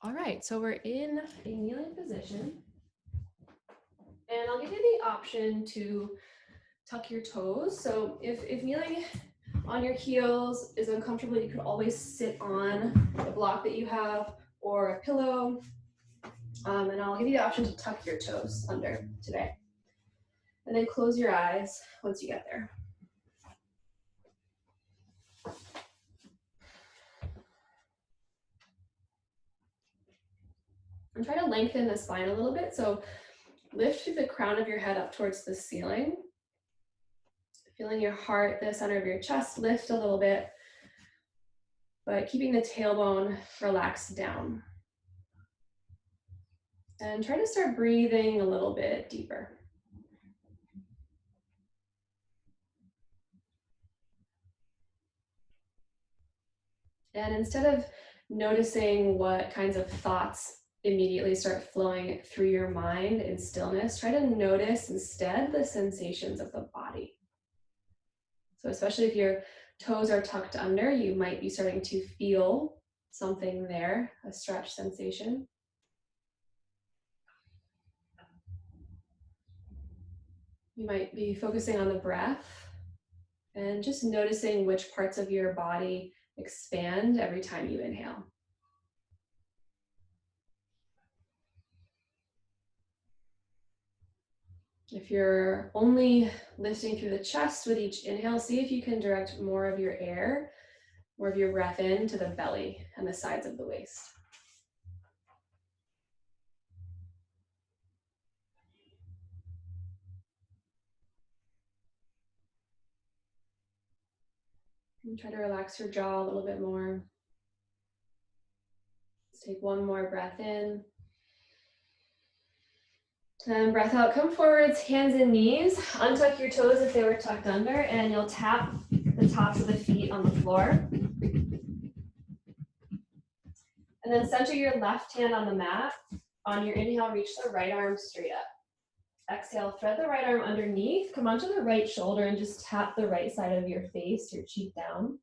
All right, so we're in a kneeling position. And I'll give you the option to tuck your toes. So if kneeling on your heels is uncomfortable, you could always sit on the block that you have or a pillow. And I'll give you the option to tuck your toes under today. And then close your eyes once you get there. And try to lengthen the spine a little bit. So lift through the crown of your head up towards the ceiling. Feeling your heart, the center of your chest lift a little bit, but keeping the tailbone relaxed down. And try to start breathing a little bit deeper. And instead of noticing what kinds of thoughts immediately start flowing through your mind in stillness, try to notice instead the sensations of the body. So especially if your toes are tucked under, you might be starting to feel something there, a stretch sensation. You might be focusing on the breath and just noticing which parts of your body expand every time you inhale. If you're only lifting through the chest with each inhale, see if you can direct more of your air, more of your breath in to the belly and the sides of the waist. And try to relax your jaw a little bit more. Let's take one more breath in. Then breath out, come forwards, hands and knees. Untuck your toes if they were tucked under, and you'll tap the tops of the feet on the floor. And then center your left hand on the mat. On your inhale, reach the right arm straight up. Exhale, thread the right arm underneath, come onto the right shoulder and just tap the right side of your face, your cheek down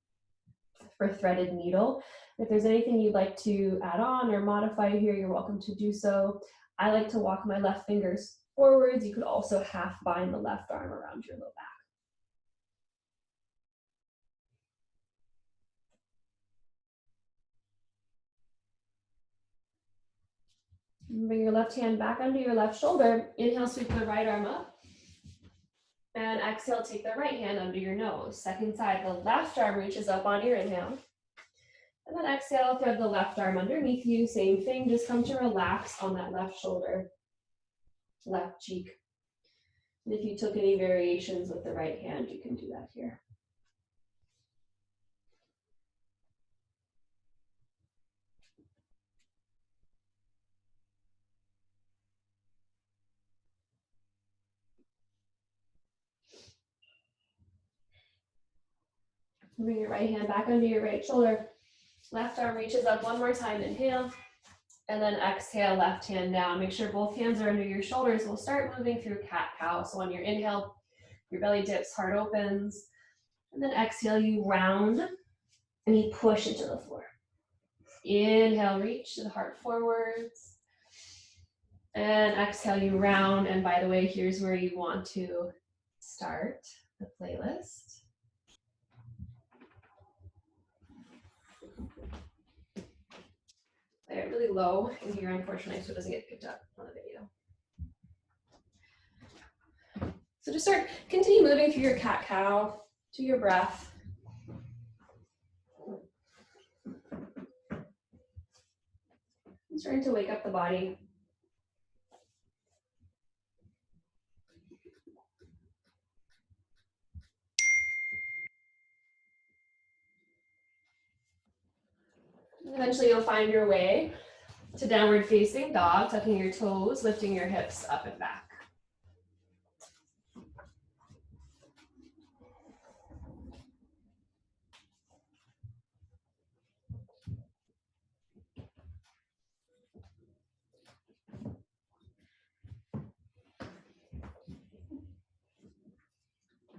for threaded needle. If there's anything you'd like to add on or modify here, you're welcome to do so. I like to walk my left fingers forwards. You could also half bind the left arm around your low back. Bring your left hand back under your left shoulder. Inhale, sweep the right arm up. And exhale, take the right hand under your nose. Second side, the left arm reaches up on your inhale. And then exhale, thread the left arm underneath you. Same thing, just come to relax on that left shoulder, left cheek. And if you took any variations with the right hand, you can do that here. Bring your right hand back under your right shoulder. Left arm reaches up one more time, inhale. And then exhale, left hand down. Make sure both hands are under your shoulders. We'll start moving through cat-cow. So on your inhale, your belly dips, heart opens. And then exhale, you round and you push into the floor. Inhale, reach the heart forwards. And exhale, you round. And by the way, here's where you want to start the playlist. They're really low in here, unfortunately, so it doesn't get picked up on the video. So just continue moving through your cat-cow to your breath. I'm starting to wake up the body. Eventually you'll find your way to downward facing dog, tucking your toes, lifting your hips up and back.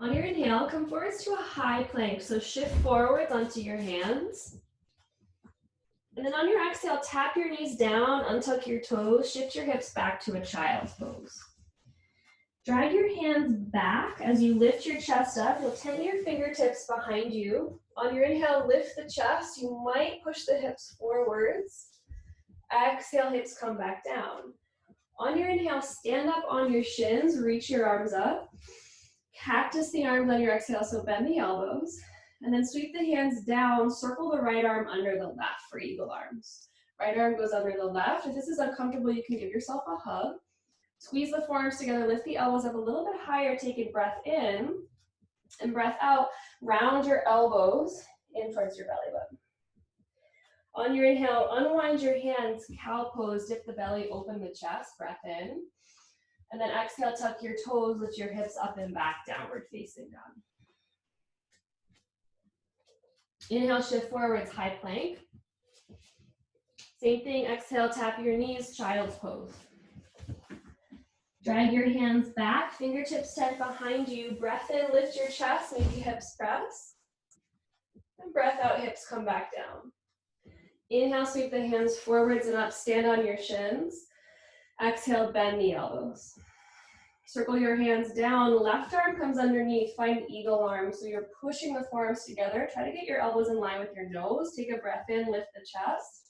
On your inhale, come forwards to a high plank. So shift forwards onto your hands. And then on your exhale, tap your knees down, untuck your toes, shift your hips back to a child's pose. Drag your hands back as you lift your chest up. You'll tent your fingertips behind you. On your inhale, lift the chest. You might push the hips forwards. Exhale, hips come back down. On your inhale, stand up on your shins, reach your arms up. Cactus the arms on your exhale, so bend the elbows. And then sweep the hands down, circle the right arm under the left for eagle arms. Right arm goes under the left. If this is uncomfortable, you can give yourself a hug. Squeeze the forearms together, lift the elbows up a little bit higher, take a breath in, and breath out. Round your elbows in towards your belly button. On your inhale, unwind your hands, cow pose, dip the belly, open the chest, breath in. And then exhale, tuck your toes, lift your hips up and back, downward facing dog. Inhale, shift forwards, high plank. Same thing, exhale, tap your knees, child's pose. Drag your hands back, fingertips tent behind you. Breath in, lift your chest, maybe hips press. And breath out, hips come back down. Inhale, sweep the hands forwards and up, stand on your shins. Exhale, bend the elbows. Circle your hands down, left arm comes underneath, find eagle arm. So you're pushing the forearms together. Try to get your elbows in line with your nose. Take a breath in, lift the chest.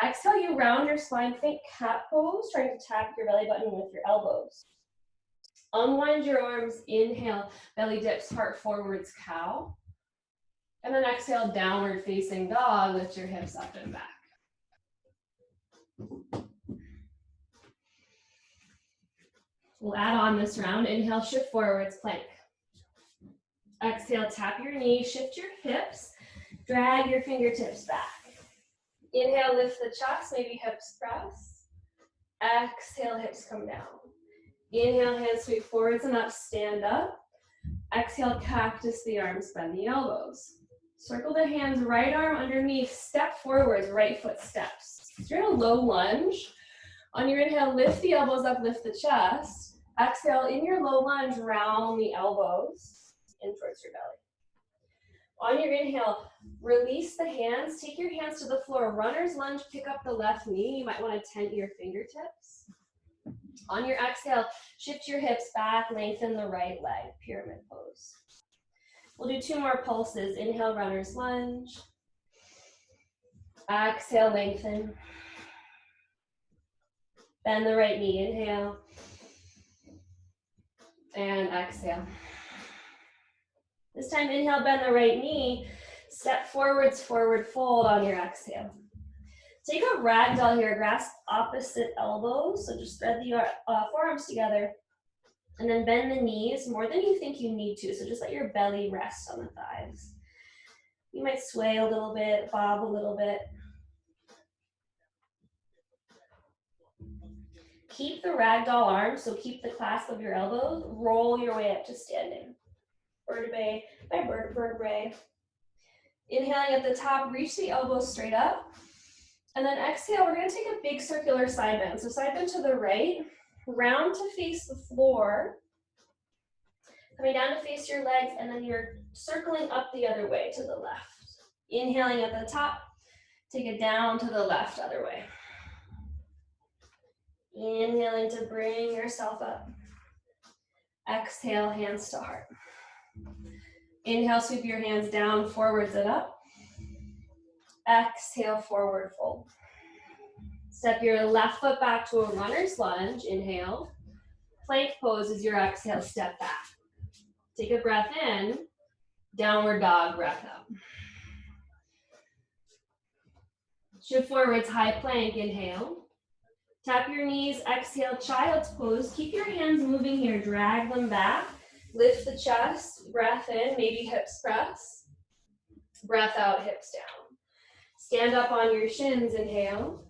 Exhale, you round your spine, think cat pose, trying to tap your belly button with your elbows. Unwind your arms, inhale, belly dips, heart forwards, cow. And then exhale, downward facing dog, lift your hips up and back. We'll add on this round. Inhale, shift forwards, plank. Exhale, tap your knees, shift your hips, drag your fingertips back. Inhale, lift the chest, maybe hips press. Exhale, hips come down. Inhale, hands sweep forwards and up, stand up. Exhale, cactus the arms, bend the elbows. Circle the hands, right arm underneath, step forwards, right foot steps. So you're in a low lunge. On your inhale, lift the elbows up, lift the chest. Exhale, in your low lunge, round the elbows in towards your belly. On your inhale, release the hands, take your hands to the floor. Runner's lunge, pick up the left knee. You might want to tent your fingertips. On your exhale, shift your hips back, lengthen the right leg, pyramid pose. We'll do 2 more pulses. Inhale, runner's lunge. Exhale, lengthen. Bend the right knee, inhale. And exhale. This time, inhale, bend the right knee. Step forwards, forward fold on your exhale. Take a ragdoll here, grasp opposite elbows. So just thread the forearms together. And then bend the knees more than you think you need to. So just let your belly rest on the thighs. You might sway a little bit, bob a little bit. Keep the ragdoll arms, so keep the clasp of your elbows. Roll your way up to standing. Vertebrae by vertebrae. Inhaling at the top, reach the elbows straight up. And then exhale, we're going to take a big circular side bend. So side bend to the right, round to face the floor. Coming down to face your legs, and then you're circling up the other way to the left. Inhaling at the top, take it down to the left, other way. Inhaling to bring yourself up. Exhale, hands to heart. Inhale, sweep your hands down, forwards and up. Exhale, forward fold. Step your left foot back to a runner's lunge, inhale. Plank pose as your exhale, step back. Take a breath in, downward dog, breath out. Shift forwards, high plank, inhale. Tap your knees, exhale, child's pose. Keep your hands moving here, drag them back. Lift the chest, breath in, maybe hips press. Breath out, hips down. Stand up on your shins, inhale.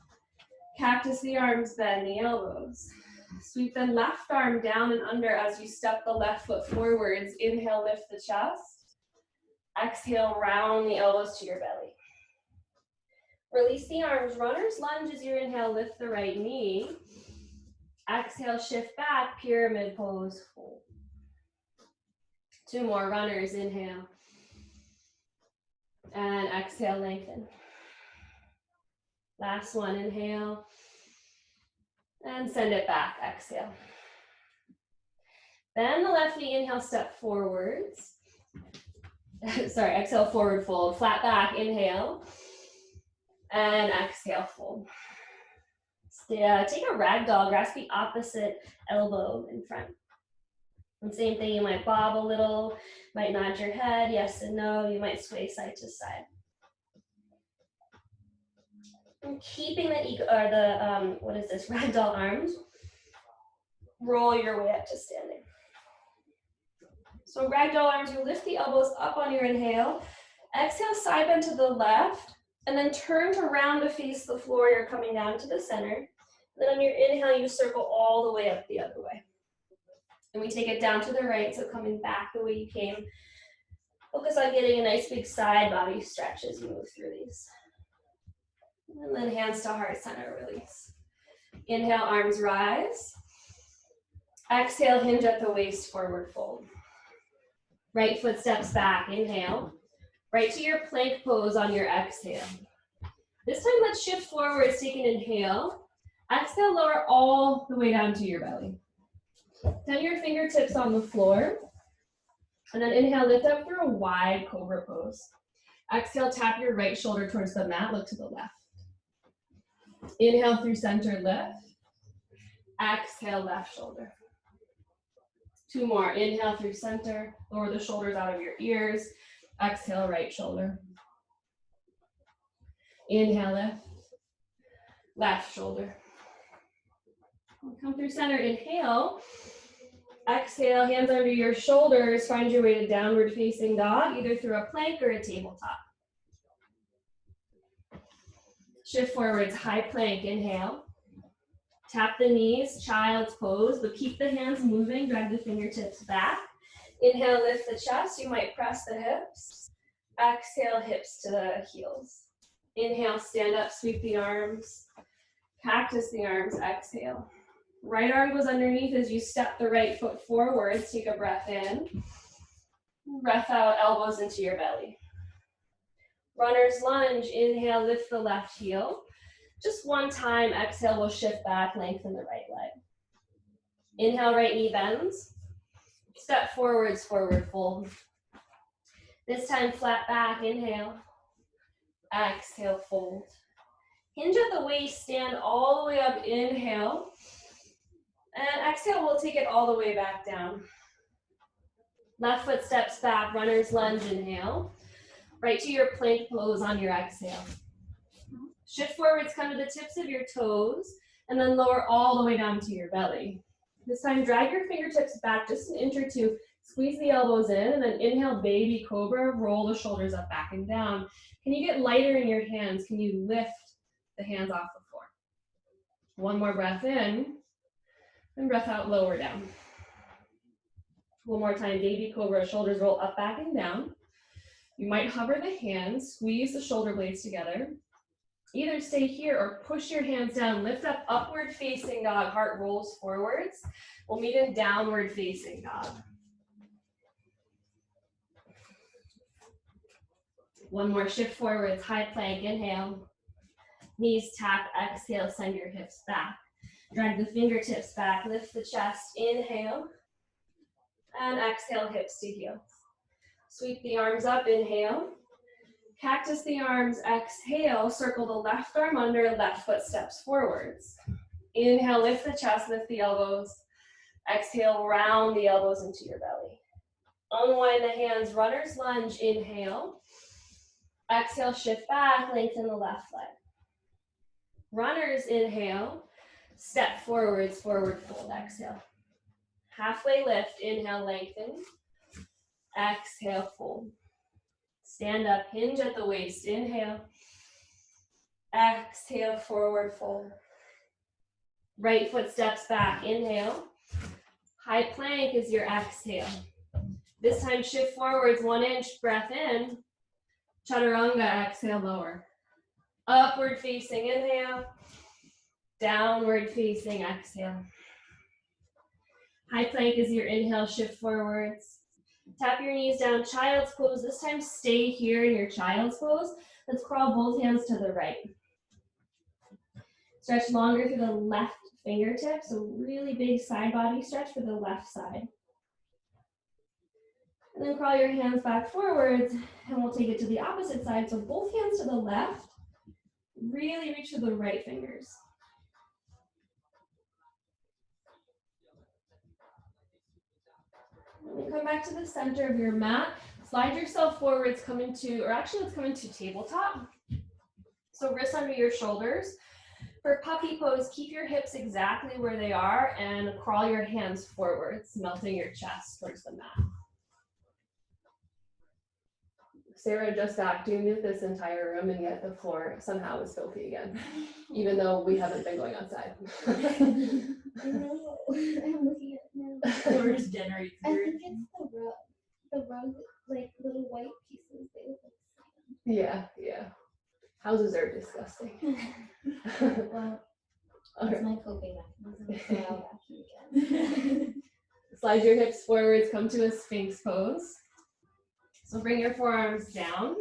Cactus the arms, bend the elbows. Sweep the left arm down and under as you step the left foot forwards. Inhale, lift the chest. Exhale, round the elbows to your belly. Release the arms, runner's lunge as you inhale, lift the right knee. Exhale, shift back, pyramid pose, fold. 2 more runners, inhale. And exhale, lengthen. Last one, inhale. And send it back, exhale. Bend the left knee, inhale, step forwards. Sorry, exhale, forward fold. Flat back, inhale. And exhale, fold. Take a ragdoll, grasp the opposite elbow in front. And same thing, you might bob a little, might nod your head, yes and no, you might sway side to side. And keeping the ragdoll arms, roll your way up to standing. So ragdoll arms, you lift the elbows up on your inhale, exhale, side bend to the left, and then turn to round to face the floor, you're coming down to the center. Then on your inhale, you circle all the way up the other way. And we take it down to the right, so coming back the way you came. Focus on getting a nice big side body stretch as you move through these. And then hands to heart center, release. Inhale, arms rise. Exhale, hinge at the waist, forward fold. Right foot steps back, inhale. Right to your plank pose on your exhale. This time, let's shift forwards, take an inhale. Exhale, lower all the way down to your belly. Turn your fingertips on the floor. And then inhale, lift up through a wide cobra pose. Exhale, tap your right shoulder towards the mat, look to the left. Inhale through center, lift. Exhale, left shoulder. Two more. Inhale through center, lower the shoulders out of your ears. Exhale, right shoulder. Inhale, lift. Left shoulder. Come through center, inhale. Exhale, hands under your shoulders. Find your way to downward facing dog, either through a plank or a tabletop. Shift forwards, high plank, inhale. Tap the knees, child's pose, but keep the hands moving, drag the fingertips back. Inhale, lift the chest, you might press the hips. Exhale, hips to the heels. Inhale, stand up, sweep the arms. Cactus the arms, exhale. Right arm goes underneath as you step the right foot forwards. Take a breath in. Breath out, elbows into your belly. Runner's lunge, inhale, lift the left heel. Just one time, exhale, we'll shift back, lengthen the right leg. Inhale, right knee bends. Step forwards, forward fold. This time, flat back, inhale. Exhale, fold. Hinge at the waist, stand all the way up, inhale. And exhale, we'll take it all the way back down. Left foot steps back, runner's lunge, inhale. Right to your plank pose on your exhale. Shift forwards, come to the tips of your toes, and then lower all the way down to your belly. This time, drag your fingertips back just an inch or two, squeeze the elbows in, and then inhale, baby cobra, roll the shoulders up, back and down. Can you get lighter in your hands? Can you lift the hands off the floor? One more breath in, and breath out, lower down. One more time, baby cobra, shoulders roll up, back and down. You might hover the hands, squeeze the shoulder blades together. Either stay here or push your hands down, lift up, upward facing dog, heart rolls forwards. We'll meet in downward facing dog. One more, shift forwards, high plank, inhale. Knees tap, exhale, send your hips back. Drag the fingertips back, lift the chest, inhale. And exhale, hips to heels. Sweep the arms up, inhale. Cactus the arms, exhale, circle the left arm under, left foot steps forwards. Inhale, lift the chest, lift the elbows. Exhale, round the elbows into your belly. Unwind the hands, runner's lunge, inhale. Exhale, shift back, lengthen the left leg. Runners, inhale. Step forwards, forward fold, exhale. Halfway lift, inhale, lengthen. Exhale, fold. Stand up, hinge at the waist, inhale. Exhale, forward fold. Right foot steps back, inhale. High plank is your exhale. This time shift forwards, 1 inch, breath in. Chaturanga, exhale, lower. Upward facing, inhale. Downward facing, exhale. High plank is your inhale, shift forwards. Tap your knees down, child's pose. This time stay here in your child's pose. Let's crawl both hands to the right. Stretch longer through the left fingertip, so really big side body stretch for the left side. And then crawl your hands back forwards, and we'll take it to the opposite side. So both hands to the left, really reach for the right fingers. And then come back to the center of your mat. Slide yourself forwards, come into, or actually let's come into tabletop. So wrists under your shoulders. For puppy pose, keep your hips exactly where they are and crawl your hands forwards, melting your chest towards the mat. Sarah just vacuumed this entire room, and yet the floor somehow is filthy again, even though we haven't been going outside. I know. I'm looking at it now. The floor just generates I weird. think it's the rug. The rug, like little white pieces, they look like sand. Yeah, yeah. Houses are disgusting. Well, that's Okay. my coping mechanism, so I'll vacuum again. Slide your hips forwards, come to a Sphinx pose. So bring your forearms down.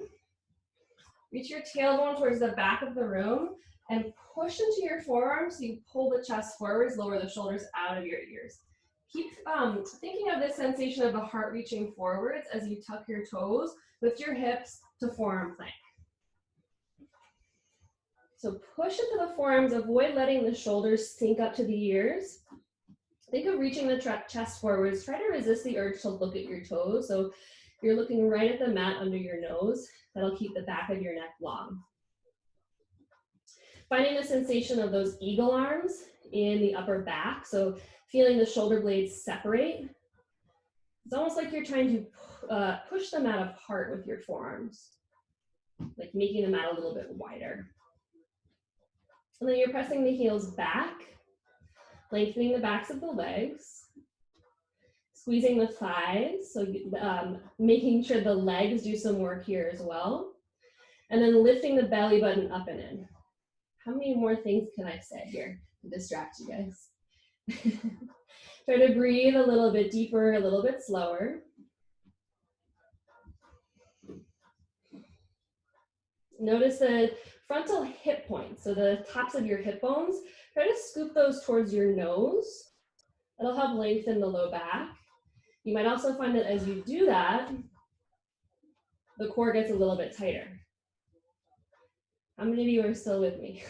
Reach your tailbone towards the back of the room and push into your forearms so you pull the chest forwards, lower the shoulders out of your ears. Keep thinking of this sensation of the heart reaching forwards as you tuck your toes, lift your hips to forearm plank. So push into the forearms, avoid letting the shoulders sink up to the ears. Think of reaching the chest forwards. Try to resist the urge to look at your toes. So you're looking right at the mat under your nose. That'll keep the back of your neck long. Finding the sensation of those eagle arms in the upper back. So feeling the shoulder blades separate. It's almost like you're trying to push the mat apart with your forearms, like making the mat a little bit wider. And then you're pressing the heels back, lengthening the backs of the legs, squeezing the thighs, so making sure the legs do some work here as well. And then lifting the belly button up and in. How many more things can I say here to distract you guys? Try to breathe a little bit deeper, a little bit slower. Notice the frontal hip points, so the tops of your hip bones. Try to scoop those towards your nose. That'll help lengthen the low back. You might also find that as you do that, the core gets a little bit tighter. How many of you are still with me?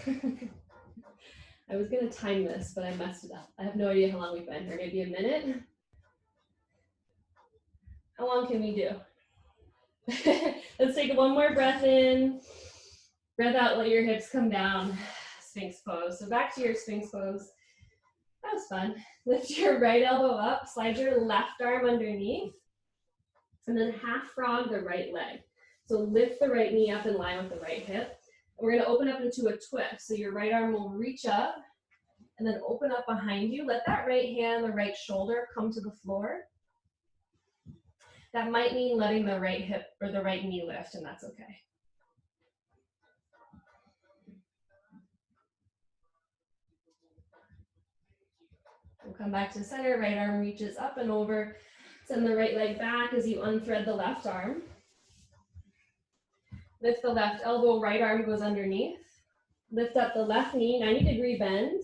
I was gonna time this, but I messed it up. I have no idea how long we've been here, maybe a minute. How long can we do? Let's take one more breath in. Breath out, let your hips come down. Sphinx pose. So back to your Sphinx pose. That was fun. Lift your right elbow up, slide your left arm underneath, and then half frog the right leg. So lift the right knee up in line with the right hip. We're gonna open up into a twist. So your right arm will reach up and then open up behind you. Let that right hand, the right shoulder come to the floor. That might mean letting the right hip or the right knee lift, and that's okay. We'll come back to center, right arm reaches up and over. Send the right leg back as you unthread the left arm. Lift the left elbow, right arm goes underneath. Lift up the left knee, 90-degree bend.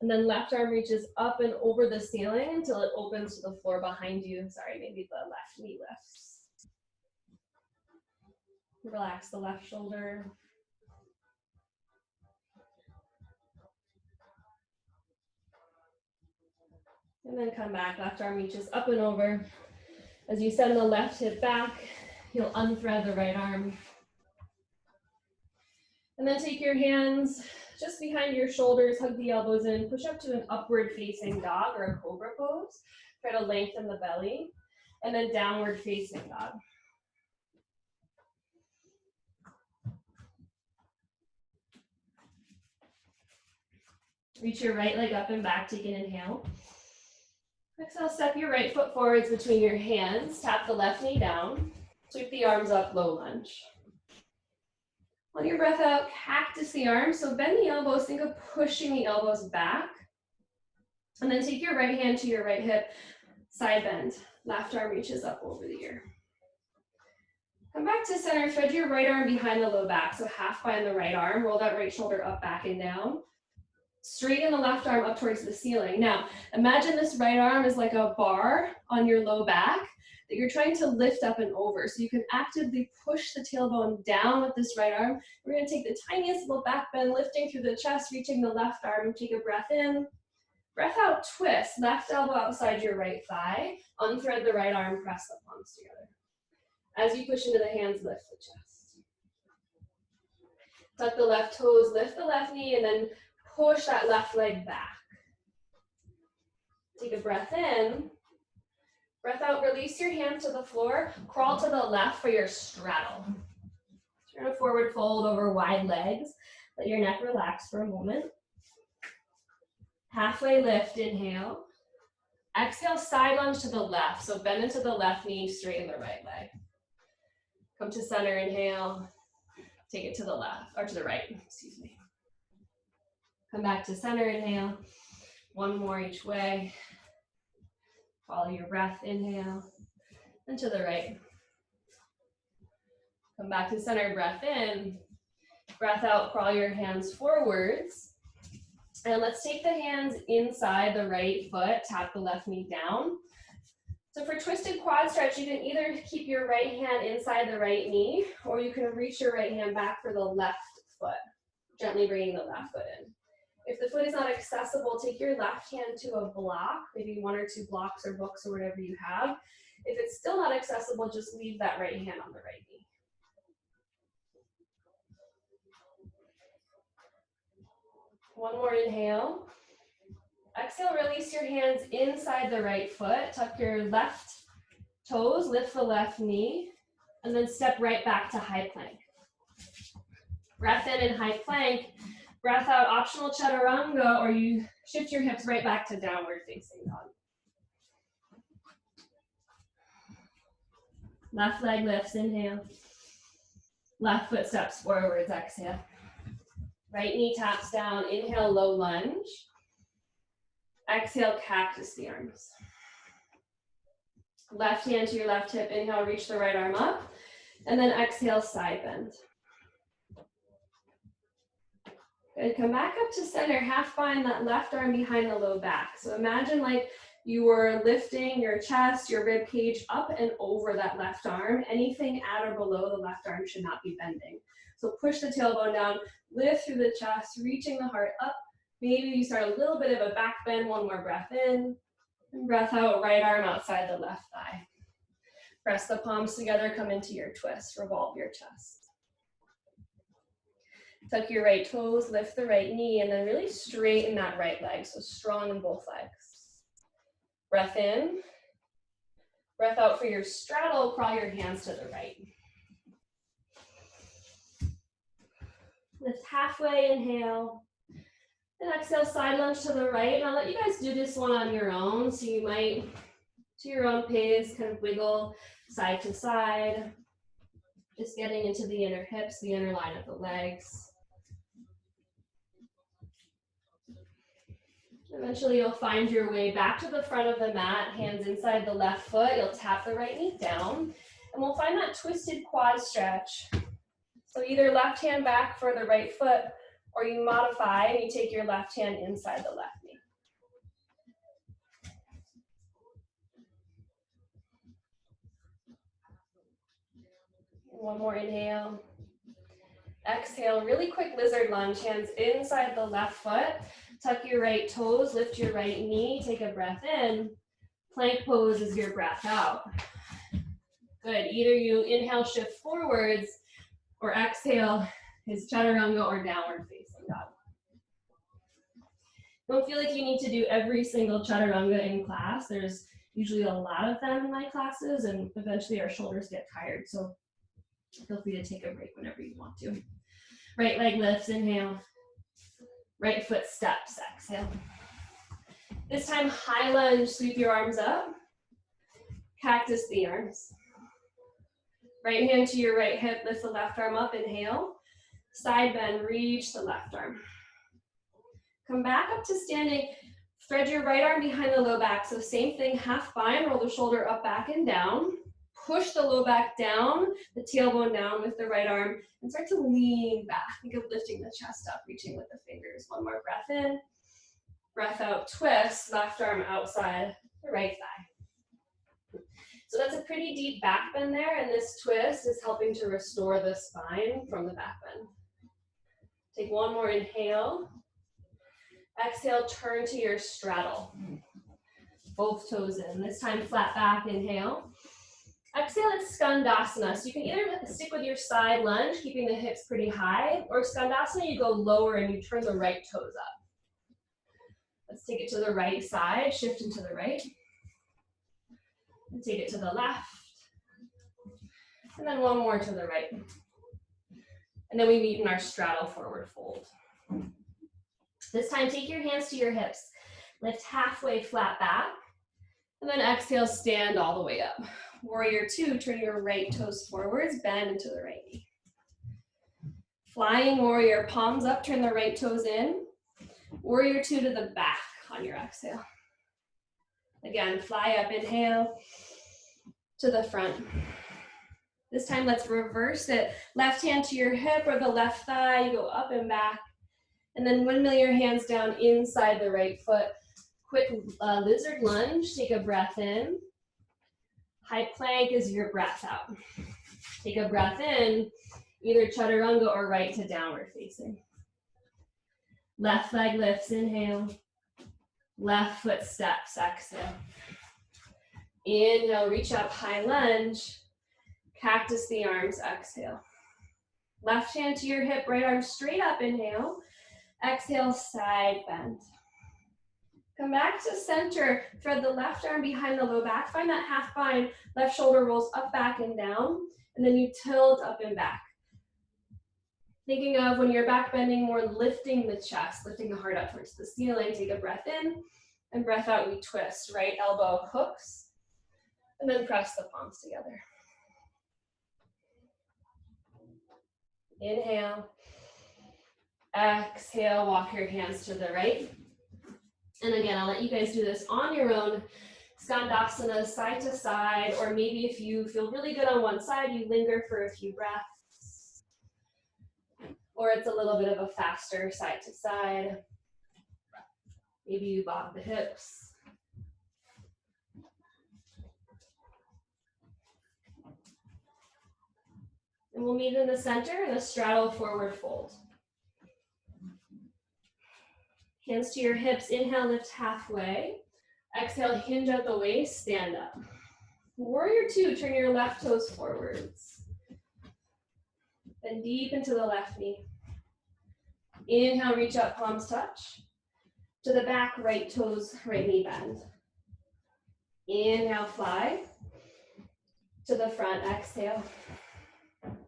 And then left arm reaches up and over the ceiling until it opens to the floor behind you. Sorry, maybe the left knee lifts. Relax the left shoulder. And then come back, left arm reaches up and over. As you send the left hip back, you'll unthread the right arm. And then take your hands just behind your shoulders, hug the elbows in, push up to an upward facing dog or a cobra pose. Try to lengthen the belly, and then downward facing dog. Reach your right leg up and back, take an inhale. Exhale, step your right foot forwards between your hands, tap the left knee down, sweep the arms up, low lunge. On your breath out, cactus the arms, so bend the elbows, think of pushing the elbows back. And then take your right hand to your right hip, side bend. Left arm reaches up over the ear. Come back to center, thread your right arm behind the low back, so half bind the right arm, roll that right shoulder up, back, and down. Straighten the left arm up towards the ceiling. Now, imagine this right arm is like a bar on your low back that you're trying to lift up and over. So you can actively push the tailbone down with this right arm. We're gonna take the tiniest little back bend, lifting through the chest, reaching the left arm. Take a breath in. Breath out, twist. Left elbow outside your right thigh. Unthread the right arm, press the palms together. As you push into the hands, lift the chest. Tuck the left toes, lift the left knee, and then push that left leg back. Take a breath in. Breath out, release your hands to the floor. Crawl to the left for your straddle. Turn a forward fold over wide legs. Let your neck relax for a moment. Halfway lift, inhale. Exhale, side lunge to the left. So bend into the left knee, straighten the right leg. Come to center, inhale. Take it to the left, or to the right, excuse me. Come back to center, inhale. One more each way. Follow your breath, inhale. And to the right. Come back to center, breath in. Breath out, crawl your hands forwards. And let's take the hands inside the right foot, tap the left knee down. So for twisted quad stretch, you can either keep your right hand inside the right knee, or you can reach your right hand back for the left foot, gently bringing the left foot in. If the foot is not accessible, take your left hand to a block, maybe one or two blocks or books or whatever you have. If it's still not accessible, just leave that right hand on the right knee. One more inhale. Exhale, release your hands inside the right foot. Tuck your left toes, lift the left knee, and then step right back to high plank. Breath in high plank. Breath out, optional chaturanga, or you shift your hips right back to downward facing dog. Left leg lifts, inhale. Left foot steps forwards, exhale. Right knee taps down, inhale, low lunge. Exhale, cactus the arms. Left hand to your left hip, inhale, reach the right arm up. And then exhale, side bend. Good, come back up to center, half bind that left arm behind the low back. So imagine like you were lifting your chest, your rib cage up and over that left arm. Anything at or below the left arm should not be bending. So push the tailbone down, lift through the chest, reaching the heart up. Maybe you start a little bit of a back bend, one more breath in, and breath out, right arm outside the left thigh. Press the palms together, come into your twist, revolve your chest. Tuck your right toes, lift the right knee, and then really straighten that right leg, so strong in both legs. Breath in. Breath out for your straddle, crawl your hands to the right. Lift halfway, inhale. And exhale, side lunge to the right. And I'll let you guys do this one on your own. So you might, to your own pace, kind of wiggle side to side. Just getting into the inner hips, the inner line of the legs. Eventually you'll find your way back to the front of the mat, hands inside the left foot. You'll tap the right knee down. And we'll find that twisted quad stretch. So either left hand back for the right foot, or you modify and you take your left hand inside the left knee. One more inhale. Exhale, really quick lizard lunge, hands inside the left foot. Tuck your right toes, lift your right knee, take a breath in. Plank pose is your breath out. Good, either you inhale, shift forwards, or exhale is chaturanga or downward facing dog. Don't feel like you need to do every single chaturanga in class. There's usually a lot of them in my classes, and eventually our shoulders get tired, so feel free to take a break whenever you want to. Right leg lifts, inhale. Right foot steps, exhale. This time, high lunge, sweep your arms up. Cactus the arms. Right hand to your right hip, lift the left arm up, inhale. Side bend, reach the left arm. Come back up to standing. Thread your right arm behind the low back. So same thing, half bind, roll the shoulder up, back, and down. Push the low back down, the tailbone down with the right arm, and start to lean back. Think of lifting the chest up, reaching with the fingers. One more breath in, breath out, twist, left arm outside the right thigh. So that's a pretty deep back bend there, and this twist is helping to restore the spine from the back bend. Take one more inhale. Exhale, turn to your straddle. Both toes in. This time, flat back, inhale. Exhale, it's skandasana. So you can either stick with your side lunge, keeping the hips pretty high, or skandasana, you go lower and you turn the right toes up. Let's take it to the right side, shift into the right. And take it to the left. And then one more to the right. And then we meet in our straddle forward fold. This time, take your hands to your hips. Lift halfway flat back. And then exhale, stand all the way up. Warrior two, turn your right toes forwards, bend into the right knee. Flying warrior, palms up, turn the right toes in. Warrior two to the back on your exhale. Again, fly up, inhale, to the front. This time, let's reverse it. Left hand to your hip or the left thigh, you go up and back. And then windmill your hands down inside the right foot. Quick lizard lunge, take a breath in. High plank is your breath out. Take a breath in, either chaturanga or right to downward facing. Left leg lifts, inhale. Left foot steps, exhale. Inhale, reach up, high lunge. Cactus the arms, exhale. Left hand to your hip, right arm straight up, inhale. Exhale, side bend. Come back to center, thread the left arm behind the low back, find that half bind, left shoulder rolls up, back, and down, and then you tilt up and back. Thinking of when you're back bending, more lifting the chest, lifting the heart up towards the ceiling. Take a breath in, and breath out, we twist. Right elbow hooks, and then press the palms together. Inhale. Exhale, walk your hands to the right. And again, I'll let you guys do this on your own. Skandasana, side to side, or maybe if you feel really good on one side, you linger for a few breaths. Or it's a little bit of a faster side to side. Maybe you bob the hips. And we'll meet in the center in a straddle forward fold. Hands to your hips, inhale, lift halfway. Exhale, hinge at the waist, stand up. Warrior two, turn your left toes forwards. Then deep into the left knee. Inhale, reach up, palms touch. To the back, right toes, right knee bend. Inhale, fly. To the front, exhale.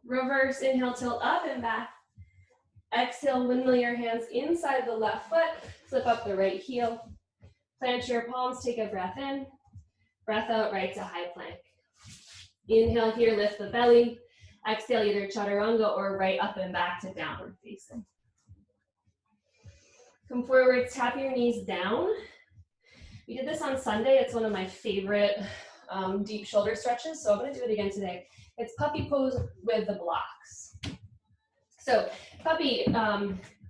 Reverse, inhale, tilt up and back. Exhale, windmill your hands inside the left foot, slip up the right heel. Plant your palms, take a breath in. Breath out, right to high plank. Inhale here, lift the belly. Exhale, either chaturanga or right up and back to downward facing. Come forward, tap your knees down. We did this on Sunday. It's one of my favorite deep shoulder stretches, so I'm gonna do it again today. It's puppy pose with the blocks. So puppy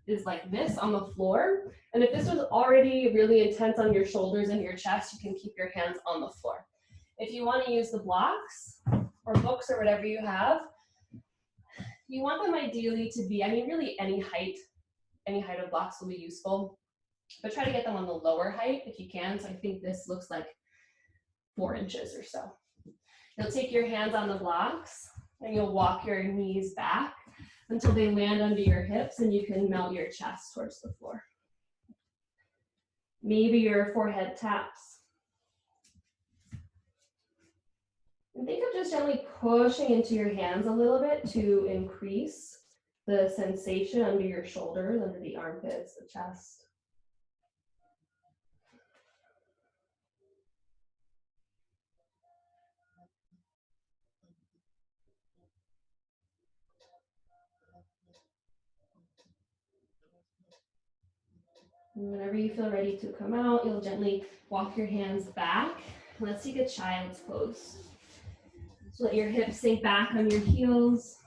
is like this on the floor. And if this was already really intense on your shoulders and your chest, you can keep your hands on the floor. If you want to use the blocks or books or whatever you have, you want them ideally to be, I mean, really any height of blocks will be useful, but try to get them on the lower height if you can. So I think this looks like 4 inches or so. You'll take your hands on the blocks and you'll walk your knees back until they land under your hips and you can melt your chest towards the floor. Maybe your forehead taps. And think of just gently pushing into your hands a little bit to increase the sensation under your shoulders, under the armpits, the chest. And whenever you feel ready to come out, you'll gently walk your hands back. Let's take a child's pose. So let your hips sink back on your heels.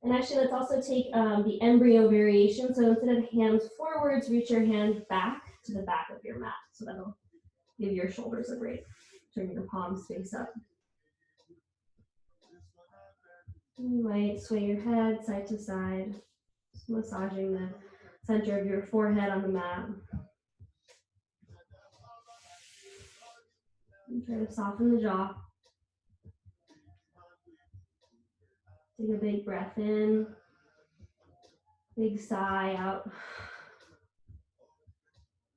And actually, let's also take the embryo variation. So instead of hands forwards, reach your hand back to the back of your mat. So that'll give your shoulders a break. Turn your palms face up. You might sway your head side to side, just massaging the center of your forehead on the mat. And try to soften the jaw. Take a big breath in, big sigh out.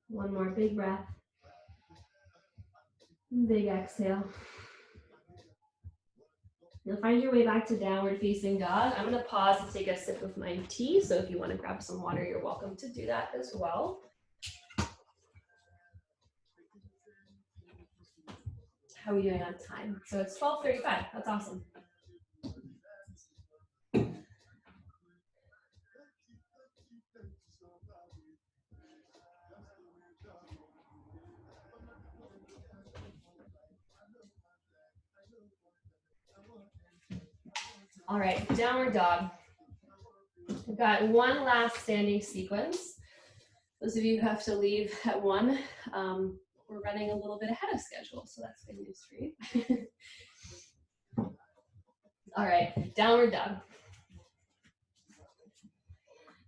One more big breath. Big exhale. You'll find your way back to downward facing dog. I'm going to pause and take a sip of my tea. So if you want to grab some water, you're welcome to do that as well. How are we doing on time? So it's 12:35. That's awesome. All right, downward dog. We've got one last standing sequence. Those of you who have to leave at 1, we're running a little bit ahead of schedule, so that's good news for you. All right, downward dog.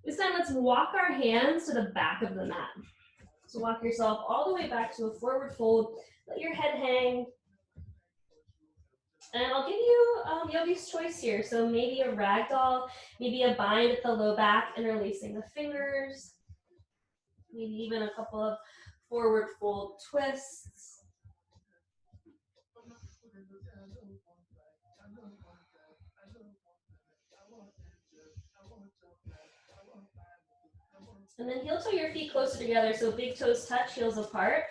This time, let's walk our hands to the back of the mat. So walk yourself all the way back to a forward fold. Let your head hang. And I'll give you yogi's choice here. So maybe a ragdoll, maybe a bind at the low back, interlacing the fingers. Maybe even a couple of forward fold twists. And then heel toe your feet closer together, so big toes touch, heels apart.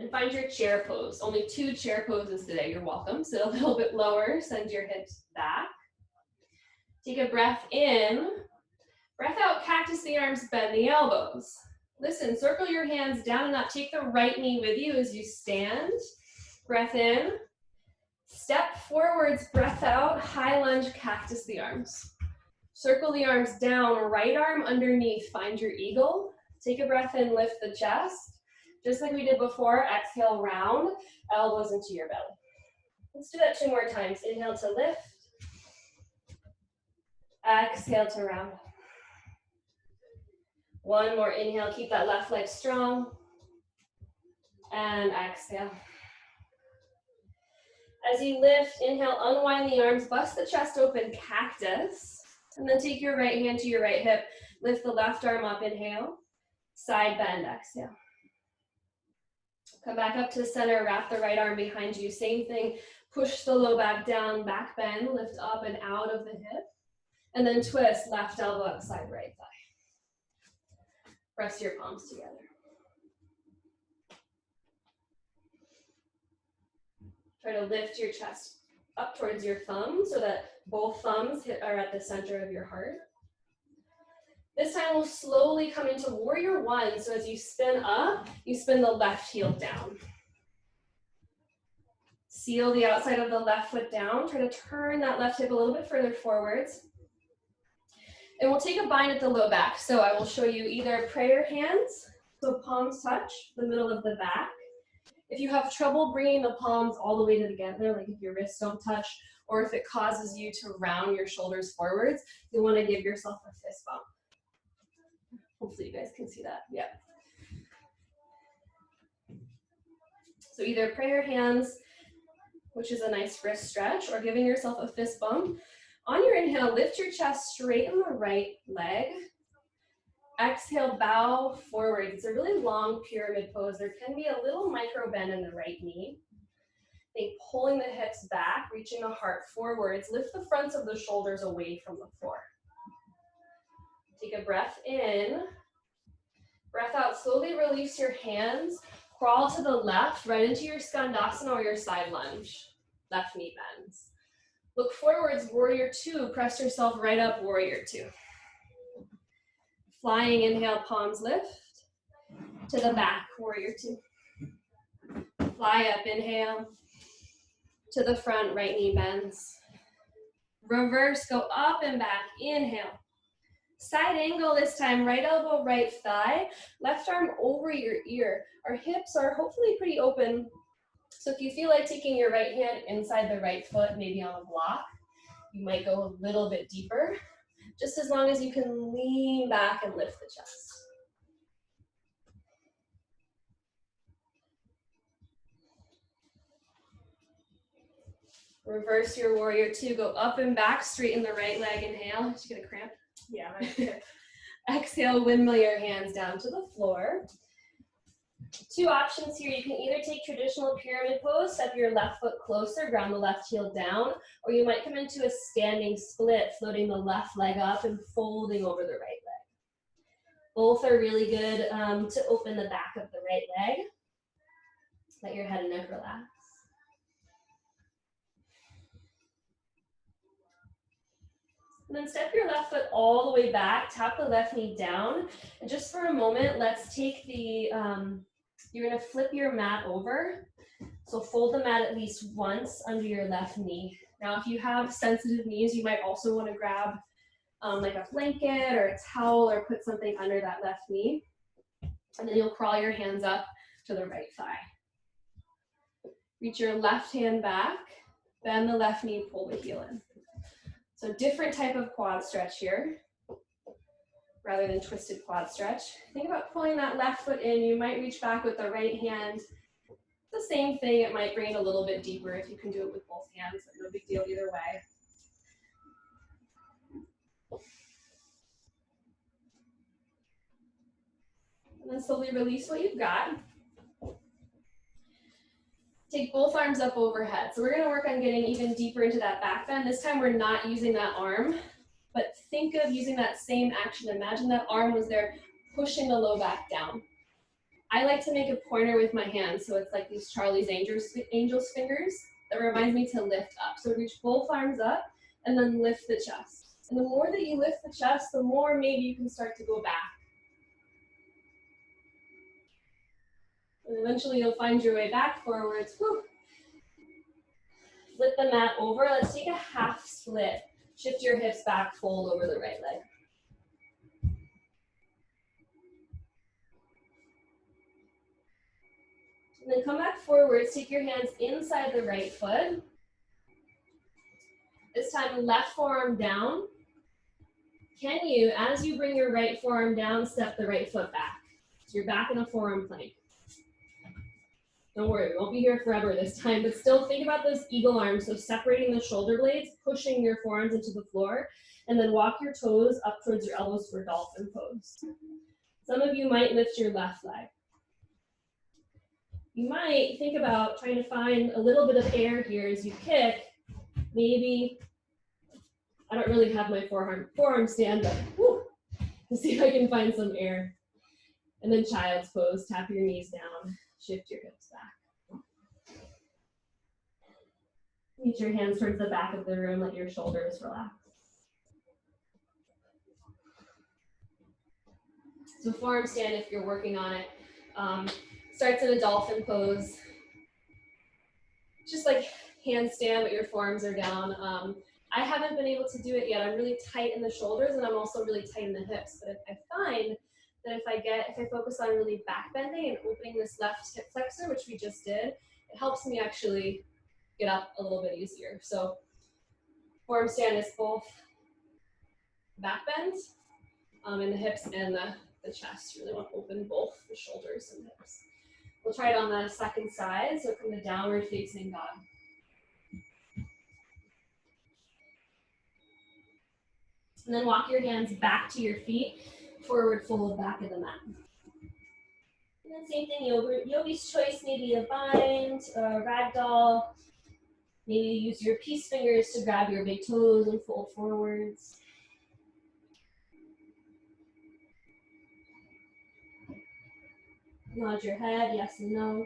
And find your chair pose. Only 2 chair poses today, you're welcome. Sit a little bit lower, send your hips back. Take a breath in. Breath out, cactus the arms, bend the elbows. Listen, circle your hands down and up. Take the right knee with you as you stand. Breath in. Step forwards, breath out, high lunge, cactus the arms. Circle the arms down, right arm underneath, find your eagle. Take a breath in, lift the chest. Just like we did before, exhale, round, elbows into your belly. Let's do that 2 more times. Inhale to lift. Exhale to round. 1 more inhale, keep that left leg strong. And exhale. As you lift, inhale, unwind the arms, bust the chest open, cactus. And then take your right hand to your right hip, lift the left arm up, inhale. Side bend, exhale. Come back up to the center, wrap the right arm behind you. Same thing, push the low back down, back bend, lift up and out of the hip. And then twist, left elbow outside right thigh. Press your palms together. Try to lift your chest up towards your thumb so that both thumbs are at the center of your heart. This time we'll slowly come into warrior 1. So as you spin up, you spin the left heel down. Seal the outside of the left foot down. Try to turn that left hip a little bit further forwards. And we'll take a bind at the low back. So I will show you either prayer hands, so palms touch the middle of the back. If you have trouble bringing the palms all the way together, like if your wrists don't touch, or if it causes you to round your shoulders forwards, you'll want to give yourself a fist bump. Hopefully you guys can see that. Yeah. So either prayer hands, which is a nice wrist stretch, or giving yourself a fist bump. On your inhale, lift your chest, straighten the right leg. Exhale, bow forward. It's a really long pyramid pose. There can be a little micro bend in the right knee. Think pulling the hips back, reaching the heart forwards. Lift the fronts of the shoulders away from the floor. Take a breath in. Breath out, slowly release your hands. Crawl to the left, right into your skandasana or your side lunge. Left knee bends. Look forwards, warrior 2. Press yourself right up, warrior 2. Flying inhale, palms lift. To the back, warrior 2. Fly up, inhale. to the front, right knee bends. Reverse, go up and back, inhale. Side angle this time, right elbow, right thigh, left arm over your ear. Our hips are hopefully pretty open. So if you feel like taking your right hand inside the right foot, maybe on a block, you might go a little bit deeper, just as long as you can lean back and lift the chest. Reverse your warrior two, go up and back, straighten the right leg, inhale. Did you get a cramp? Yeah, that's good. Exhale, windmill your hands down to the floor. Two options here. You can either take traditional pyramid pose, step your left foot closer, ground the left heel down, or you might come into a standing split, floating the left leg up and folding over the right leg. Both are really good to open the back of the right leg. Let your head and neck relax. And then step your left foot all the way back, tap the left knee down, and just for a moment, let's take the, you're gonna flip your mat over. So fold the mat at least once under your left knee. Now, if you have sensitive knees, you might also wanna grab like a blanket or a towel or put something under that left knee. And then you'll crawl your hands up to the right thigh. Reach your left hand back, bend the left knee, pull the heel in. So different type of quad stretch here, rather than twisted quad stretch. Think about pulling that left foot in. You might reach back with the right hand. The same thing, it might bring it a little bit deeper if you can do it with both hands, but no big deal either way. And then slowly release what you've got. Take both arms up overhead. So we're gonna work on getting even deeper into that back bend. This time we're not using that arm, but think of using that same action. Imagine that arm was there pushing the low back down. I like to make a pointer with my hands, so it's like these Charlie's Angels fingers that reminds me to lift up. So reach both arms up and then lift the chest. And the more that you lift the chest, the more maybe you can start to go back. And eventually you'll find your way back forwards. Whew. Flip the mat over. Let's take a half split. Shift your hips back, fold over the right leg. And then come back forwards. Take your hands inside the right foot. This time, left forearm down. Can you, as you bring your right forearm down, step the right foot back? So you're back in a forearm plank. Don't worry, we won't be here forever this time, but still think about those eagle arms. So separating the shoulder blades, pushing your forearms into the floor, and then walk your toes up towards your elbows for dolphin pose. Some of you might lift your left leg. You might think about trying to find a little bit of air here as you kick. Maybe, I don't really have my forearm stand, but whew, to see if I can find some air. And then child's pose, tap your knees down. Shift your hips back. Reach your hands towards the back of the room, let your shoulders relax. So forearm stand, if you're working on it, starts in a dolphin pose. Just like handstand, but your forearms are down. I haven't been able to do it yet. I'm really tight in the shoulders and I'm also really tight in the hips, but I find that if I focus on really back bending and opening this left hip flexor, which we just did, it helps me actually get up a little bit easier. So forearm stand is both back bends in the hips and the chest. You really want to open both the shoulders and hips. We'll try it on the second side. So from the downward facing dog. And then walk your hands back to your feet. Forward fold back of the mat. And then same thing, yogi's choice, maybe a bind, a ragdoll. Maybe use your peace fingers to grab your big toes and fold forwards. Nod your head, yes and no.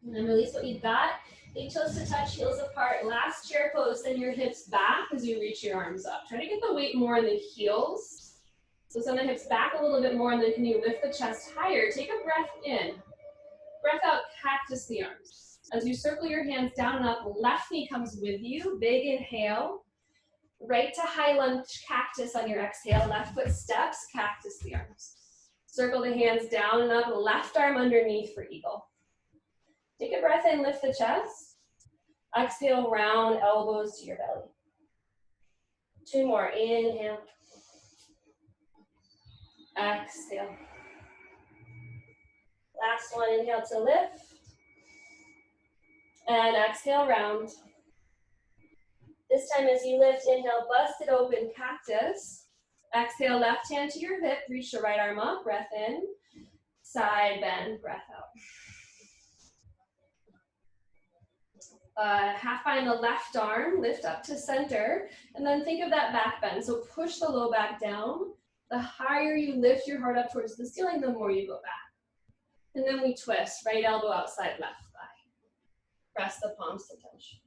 And then release what you've got. Big toes to touch, heels apart. Last chair pose, send your hips back as you reach your arms up. Try to get the weight more in the heels. So send the hips back a little bit more, and then can you lift the chest higher? Take a breath in. Breath out, cactus the arms. As you circle your hands down and up, left knee comes with you. Big inhale. Right to high lunge cactus on your exhale. Left foot steps, cactus the arms. Circle the hands down and up, left arm underneath for eagle. Take a breath in, lift the chest. Exhale, round elbows to your belly. 2 more, inhale. Exhale. Last one, inhale to lift. And exhale, round. This time as you lift, inhale, bust it open, cactus. Exhale, left hand to your hip, reach the right arm up, breath in. Side bend, breath out. Half bind the left arm, lift up to center, and then think of that back bend. So push the low back down. The higher you lift your heart up towards the ceiling, the more you go back. And then we twist, right elbow outside left thigh. Press the palms to touch.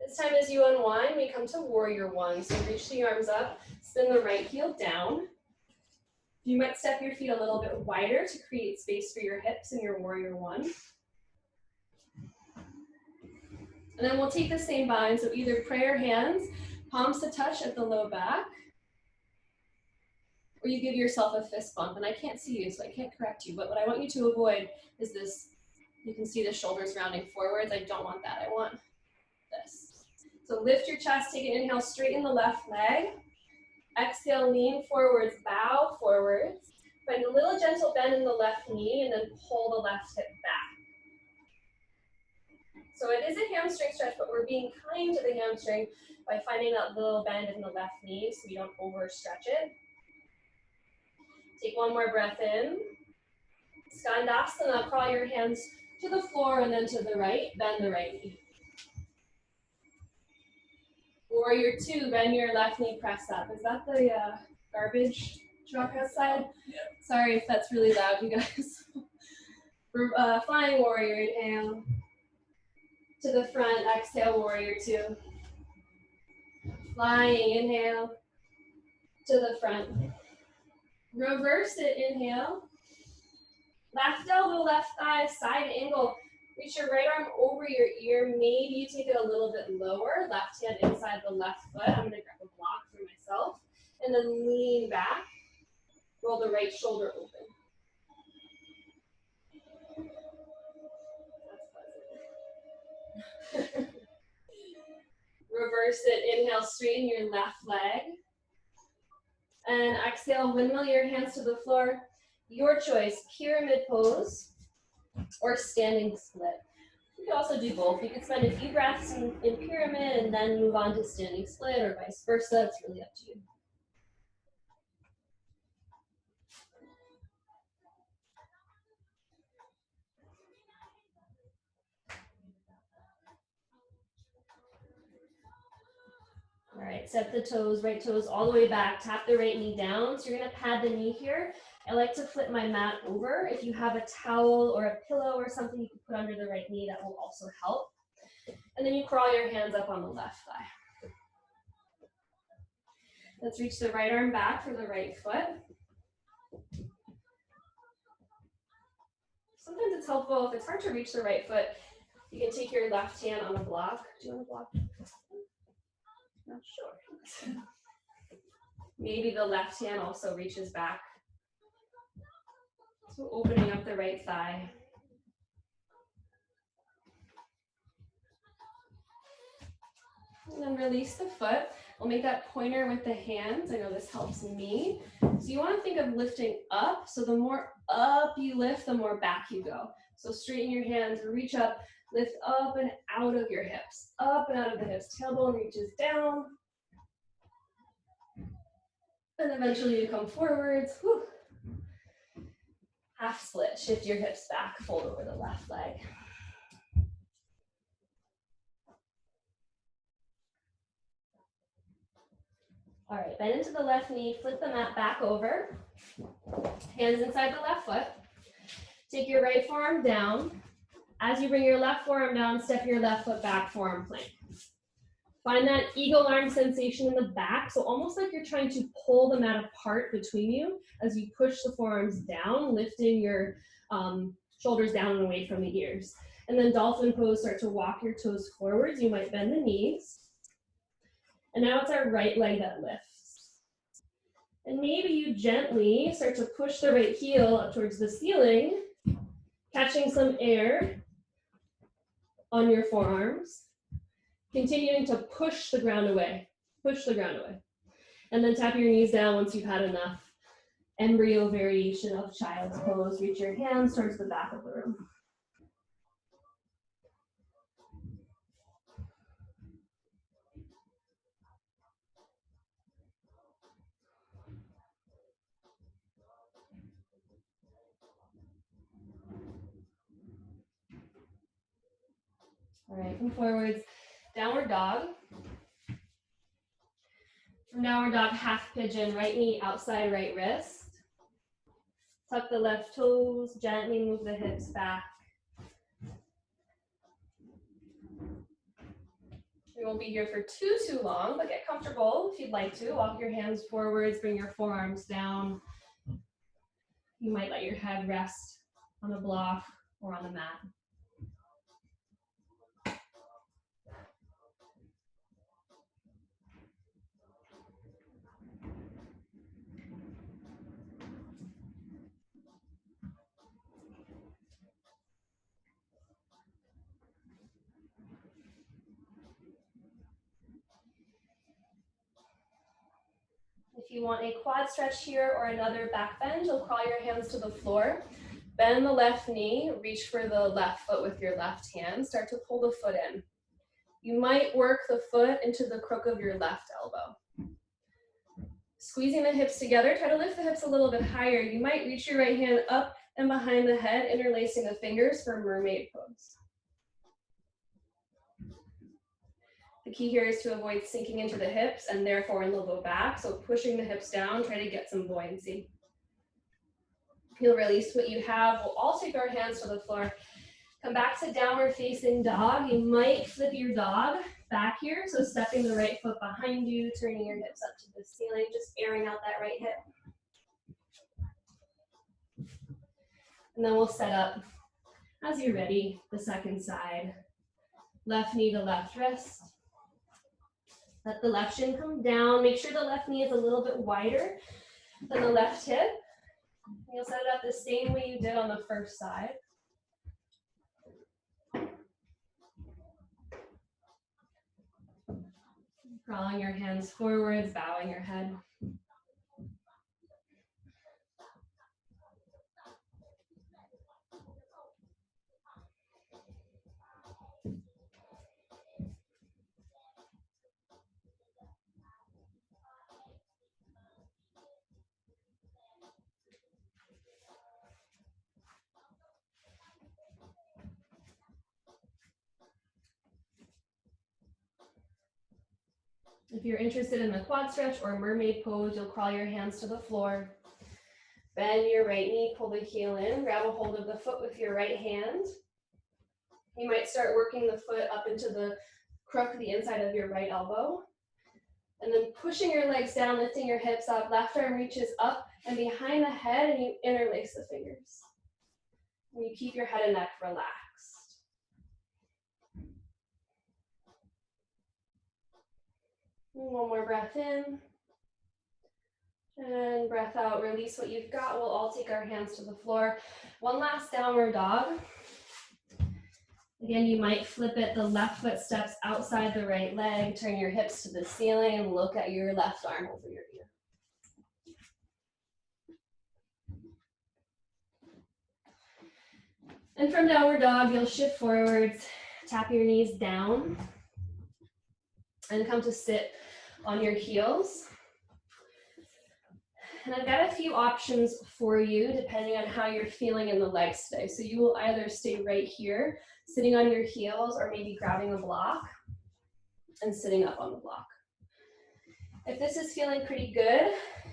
This time as you unwind, we come to warrior one. So reach the arms up, spin the right heel down. You might step your feet a little bit wider to create space for your hips in your warrior one. And then we'll take the same bind, so either prayer hands, palms to touch at the low back, or you give yourself a fist bump. And I can't see you, so I can't correct you, but what I want you to avoid is this, you can see the shoulders rounding forwards. I don't want that, I want this. So lift your chest, take an inhale, straighten the left leg. Exhale, lean forwards, bow forwards. Find a little gentle bend in the left knee and then pull the left hip back. So it is a hamstring stretch, but we're being kind to the hamstring by finding that little bend in the left knee so we don't overstretch it. Take one more breath in. Skandasana, crawl your hands to the floor and then to the right, bend the right knee. Warrior two, bend your left knee, press up. Is that the garbage truck outside? Yeah. Sorry if that's really loud, you guys. Flying warrior, inhale. To the front, exhale, warrior two. Flying, inhale. To the front. Reverse it, inhale. Left elbow, left thigh, side angle. Reach your right arm over your ear. Maybe you take it a little bit lower. Left hand inside the left foot. I'm going to grab a block for myself. And then lean back. Roll the right shoulder open. That's pleasant. Reverse it. Inhale, straighten your left leg. And exhale, windmill your hands to the floor. Your choice, pyramid pose or standing split. You can also do both. You can spend a few breaths in pyramid and then move on to standing split or vice versa. It's really up to you. All right, step the toes, right toes all the way back, tap the right knee down. So you're gonna pad the knee here. I like to flip my mat over. If you have a towel or a pillow or something you can put under the right knee, that will also help. And then you crawl your hands up on the left thigh. Let's reach the right arm back for the right foot. Sometimes it's helpful, if it's hard to reach the right foot, you can take your left hand on a block. Do you want a block? Not sure. Maybe the left hand also reaches back. So opening up the right thigh. And then release the foot. We'll make that pointer with the hands. I know this helps me. So you want to think of lifting up. So the more up you lift, the more back you go. So straighten your hands, reach up, lift up and out of your hips. Up and out of the hips. Tailbone reaches down. And eventually you come forwards. Whew. Half split. Shift your hips back. Fold over the left leg. All right, bend into the left knee, flip the mat back over. Hands inside the left foot. Take your right forearm down. As you bring your left forearm down, step your left foot back, forearm plank. Find that eagle arm sensation in the back. So almost like you're trying to pull the mat apart between you as you push the forearms down, lifting your shoulders down and away from the ears. And then dolphin pose, start to walk your toes forwards. You might bend the knees. And now it's our right leg that lifts. And maybe you gently start to push the right heel up towards the ceiling, catching some air on your forearms, continuing to push the ground away, And then tap your knees down once you've had enough. Embryo variation of child's pose. Reach your hands towards the back of the room. All right, come forwards. Downward dog. From downward dog, half pigeon, right knee outside right wrist. Tuck the left toes, gently move the hips back. We won't be here for too long, but get comfortable if you'd like to. Walk your hands forwards, bring your forearms down. You might let your head rest on a block or on the mat. If you want a quad stretch here or another back bend, you'll crawl your hands to the floor. Bend the left knee, reach for the left foot with your left hand. Start to pull the foot in. You might work the foot into the crook of your left elbow. Squeezing the hips together, try to lift the hips a little bit higher. You might reach your right hand up and behind the head, interlacing the fingers for mermaid pose. The key here is to avoid sinking into the hips and therefore in the low back. So pushing the hips down, try to get some buoyancy. You'll release what you have. We'll all take our hands to the floor. Come back to downward facing dog. You might flip your dog back here. So stepping the right foot behind you, turning your hips up to the ceiling, just airing out that right hip. And then we'll set up, as you're ready, the second side. Left knee to left wrist. Let the left shin come down. Make sure the left knee is a little bit wider than the left hip. You'll set it up the same way you did on the first side. Crawling your hands forwards, bowing your head. If you're interested in the quad stretch or mermaid pose, you'll crawl your hands to the floor. Bend your right knee, pull the heel in, grab a hold of the foot with your right hand. You might start working the foot up into the crook, the inside of your right elbow. And then pushing your legs down, lifting your hips up, left arm reaches up and behind the head, and you interlace the fingers. And you keep your head and neck relaxed. One more breath in. And breath out, release what you've got. We'll all take our hands to the floor. One last downward dog. Again, you might flip it. The left foot steps outside the right leg. Turn your hips to the ceiling and look at your left arm over your ear. And from downward dog, you'll shift forwards, tap your knees down, and come to sit on your heels. And I've got a few options for you depending on how you're feeling in the legs today. So you will either stay right here, sitting on your heels, or maybe grabbing a block and sitting up on the block. If this is feeling pretty good,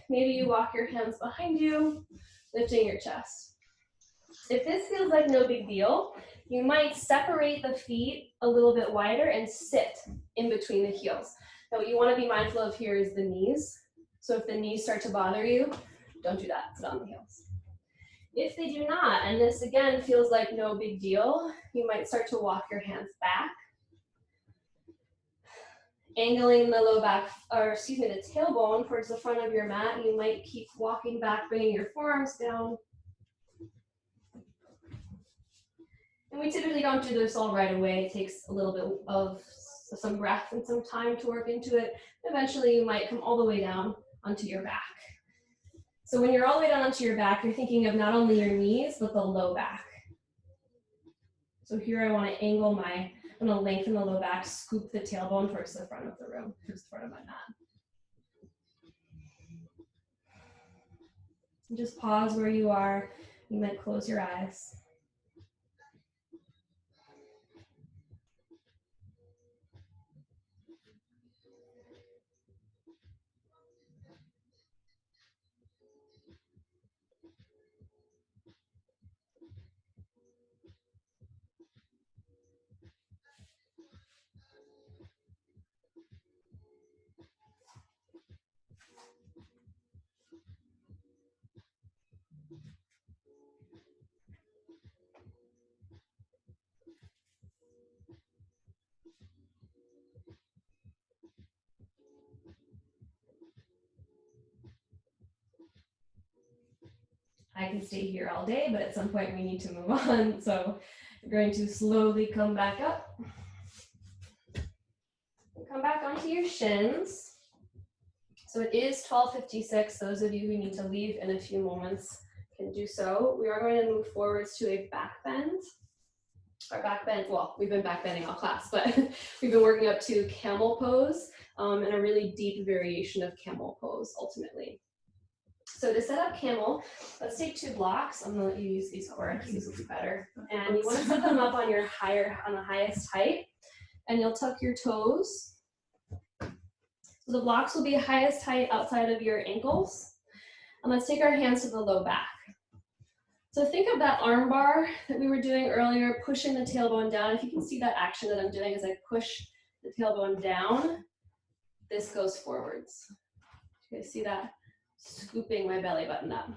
maybe you walk your hands behind you, lifting your chest. If this feels like no big deal, You might separate the feet a little bit wider and sit in between the heels. Now what you want to be mindful of here is the knees. So if the knees start to bother you, don't do that, sit on the heels. If they do not, and this again feels like no big deal, you might start to walk your hands back, angling the low back, or excuse me, the tailbone towards the front of your mat. You might keep walking back, bringing your forearms down. And we typically don't do this all right away. It takes a little bit of some breath and some time to work into it. Eventually you might come all the way down onto your back. So when you're all the way down onto your back, you're thinking of not only your knees, but the low back. So here I want to angle I'm going to lengthen the low back, scoop the tailbone towards the front of the room, towards the front of my mat. And just pause where you are. You might close your eyes. I can stay here all day, but at some point we need to move on. So you're going to slowly come back up. Come back onto your shins. So it is 12:56. Those of you who need to leave in a few moments can do so. We are going to move forwards to a back bend. Our back bend, well, we've been back bending all class, but we've been working up to camel pose and a really deep variation of camel pose ultimately. So to set up camel, let's take 2 blocks. I'm gonna let you use these for it because these will be better. And you want to set them up on the highest height, and you'll tuck your toes. So the blocks will be highest height outside of your ankles. And let's take our hands to the low back. So think of that arm bar that we were doing earlier, pushing the tailbone down. If you can see that action that I'm doing as I push the tailbone down, this goes forwards. You guys see that? Scooping my belly button up.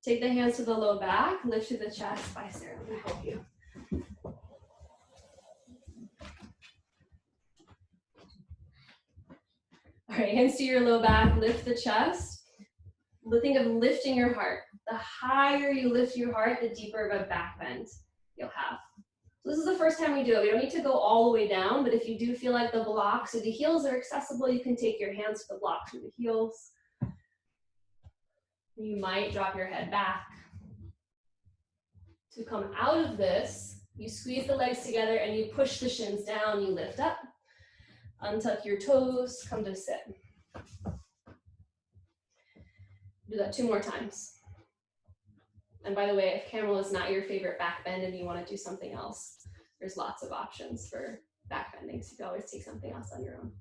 Take the hands to the low back, lift to the chest. Bye, Sarah, let me help you. All right, hands to your low back, lift the chest. Think of lifting your heart. The higher you lift your heart, the deeper of a back bend you'll have. So this is the first time we do it. We don't need to go all the way down, but if you do feel like the blocks or the heels are accessible, you can take your hands to the blocks or the heels. You might drop your head back. To come out of this, you squeeze the legs together and you push the shins down, you lift up. Untuck your toes, come to sit. Do that 2 more times. And by the way, if camel is not your favorite back bend and you want to do something else, there's lots of options for back bending, so you can always take something else on your own.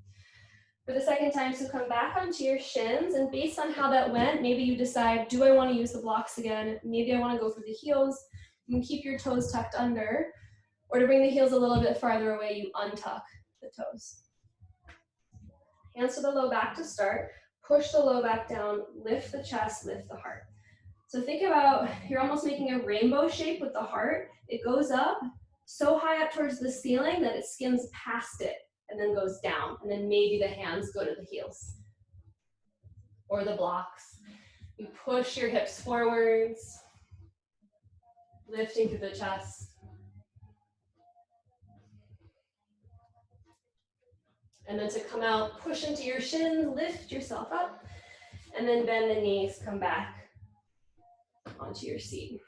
For the second time, so come back onto your shins, and based on how that went, maybe you decide, do I want to use the blocks again? Maybe I want to go for the heels. You can keep your toes tucked under, or to bring the heels a little bit farther away, you untuck the toes. Hands to the low back to start. Push the low back down, lift the chest, lift the heart. So think about, you're almost making a rainbow shape with the heart. It goes up so high up towards the ceiling that it skims past it and then goes down. And then maybe the hands go to the heels or the blocks. You push your hips forwards, lifting through the chest. And then to come out, push into your shins, lift yourself up, and then bend the knees, come back onto your seat.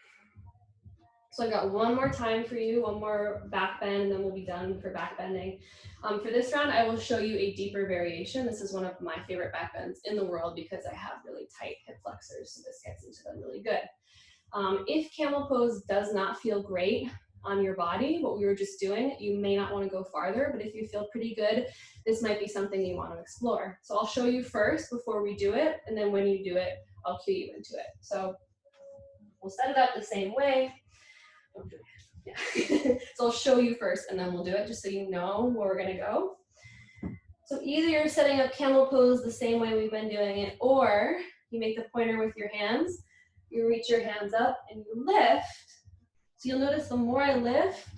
So I've got 1 more time for you, 1 more back bend, and then we'll be done for back bending. For this round, I will show you a deeper variation. This is one of my favorite back bends in the world because I have really tight hip flexors, so this gets into them really good. If camel pose does not feel great on your body, what we were just doing, you may not want to go farther, but if you feel pretty good, this might be something you want to explore. So I'll show you first before we do it, and then when you do it, I'll cue you into it. So we'll set it up the same way. Yeah. So I'll show you first and then we'll do it just so you know where we're gonna go. So either you're setting up camel pose the same way we've been doing it, or you make the pointer with your hands, you reach your hands up and you lift. So you'll notice the more I lift,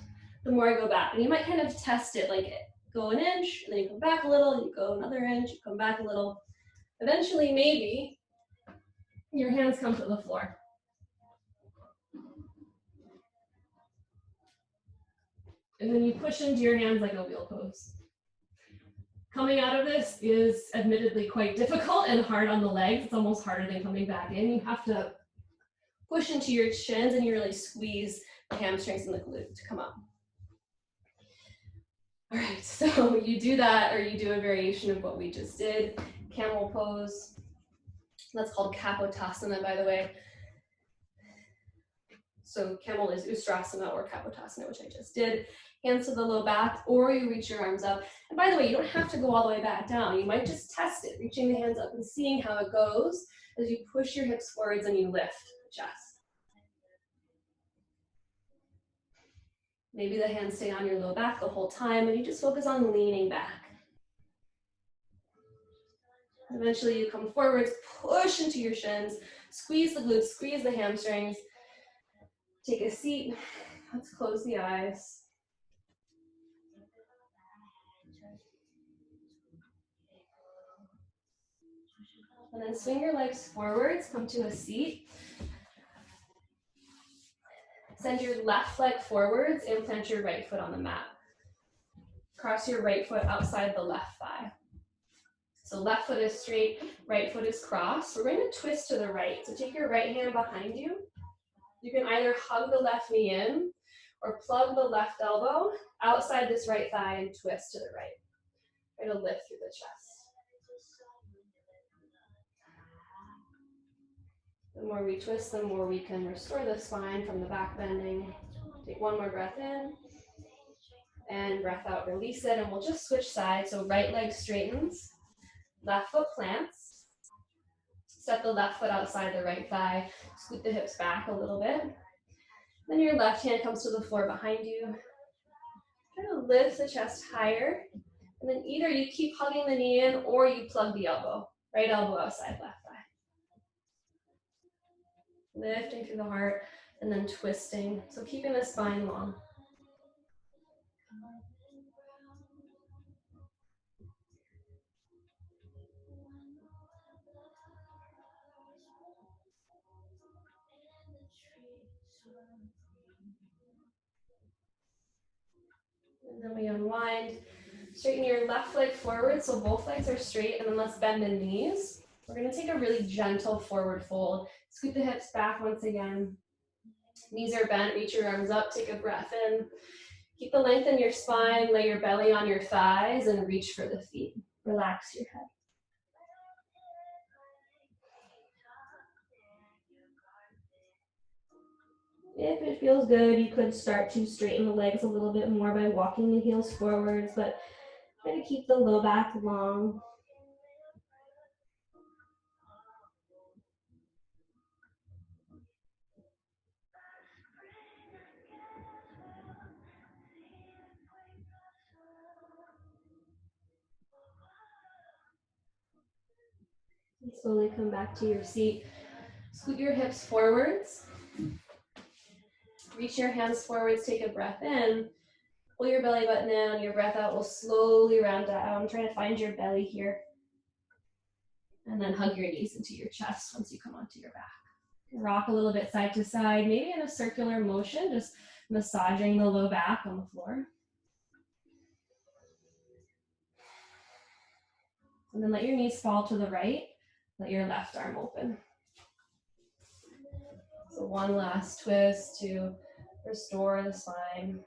the more I go back. And you might kind of test it, like go an inch, and then you come back a little, you go another inch, you come back a little. Eventually, maybe, your hands come to the floor. And then you push into your hands like a wheel pose. Coming out of this is admittedly quite difficult and hard on the legs. It's almost harder than coming back in. You have to push into your shins and you really squeeze the hamstrings and the glute to come up. All right, so you do that, or you do a variation of what we just did. Camel pose. That's called kapotasana, by the way. So camel is ustrasana or kapotasana, which I just did. Hands to the low back, or you reach your arms up. And by the way, you don't have to go all the way back down. You might just test it, reaching the hands up and seeing how it goes as you push your hips forwards and you lift the chest. Maybe the hands stay on your low back the whole time, and you just focus on leaning back. Eventually you come forwards, push into your shins, squeeze the glutes, squeeze the hamstrings. Take a seat. Let's close the eyes. And then swing your legs forwards, come to a seat. Send your left leg forwards and plant your right foot on the mat. Cross your right foot outside the left thigh. So left foot is straight, right foot is crossed. We're going to twist to the right. So take your right hand behind you. You can either hug the left knee in or plug the left elbow outside this right thigh and twist to the right. Try to lift through the chest. The more we twist, the more we can restore the spine from the back bending. Take one more breath in and breath out, release it, and we'll just switch sides. So right leg straightens, left foot plants. Step the left foot outside the right thigh, scoot the hips back a little bit. Then your left hand comes to the floor behind you. Try to lift the chest higher. And then either you keep hugging the knee in or you plug the elbow. Right elbow outside left thigh. Lifting through the heart and then twisting. So keeping the spine long. And then we unwind. Straighten your left leg forward so both legs are straight, and then let's bend the knees. We're going to take a really gentle forward fold. Scoot the hips back once again. Knees are bent, reach your arms up, take a breath in. Keep the length in your spine, lay your belly on your thighs, and reach for the feet. Relax your head. If it feels good, you could start to straighten the legs a little bit more by walking the heels forwards, but try to keep the low back long. And slowly come back to your seat. Scoot your hips forwards. Reach your hands forwards, take a breath in. Pull your belly button in, on your breath out, we'll slowly round down. Try to find your belly here. And then hug your knees into your chest once you come onto your back. Rock a little bit side to side, maybe in a circular motion, just massaging the low back on the floor. And then let your knees fall to the right. Let your left arm open. So one last twist to restore the spine.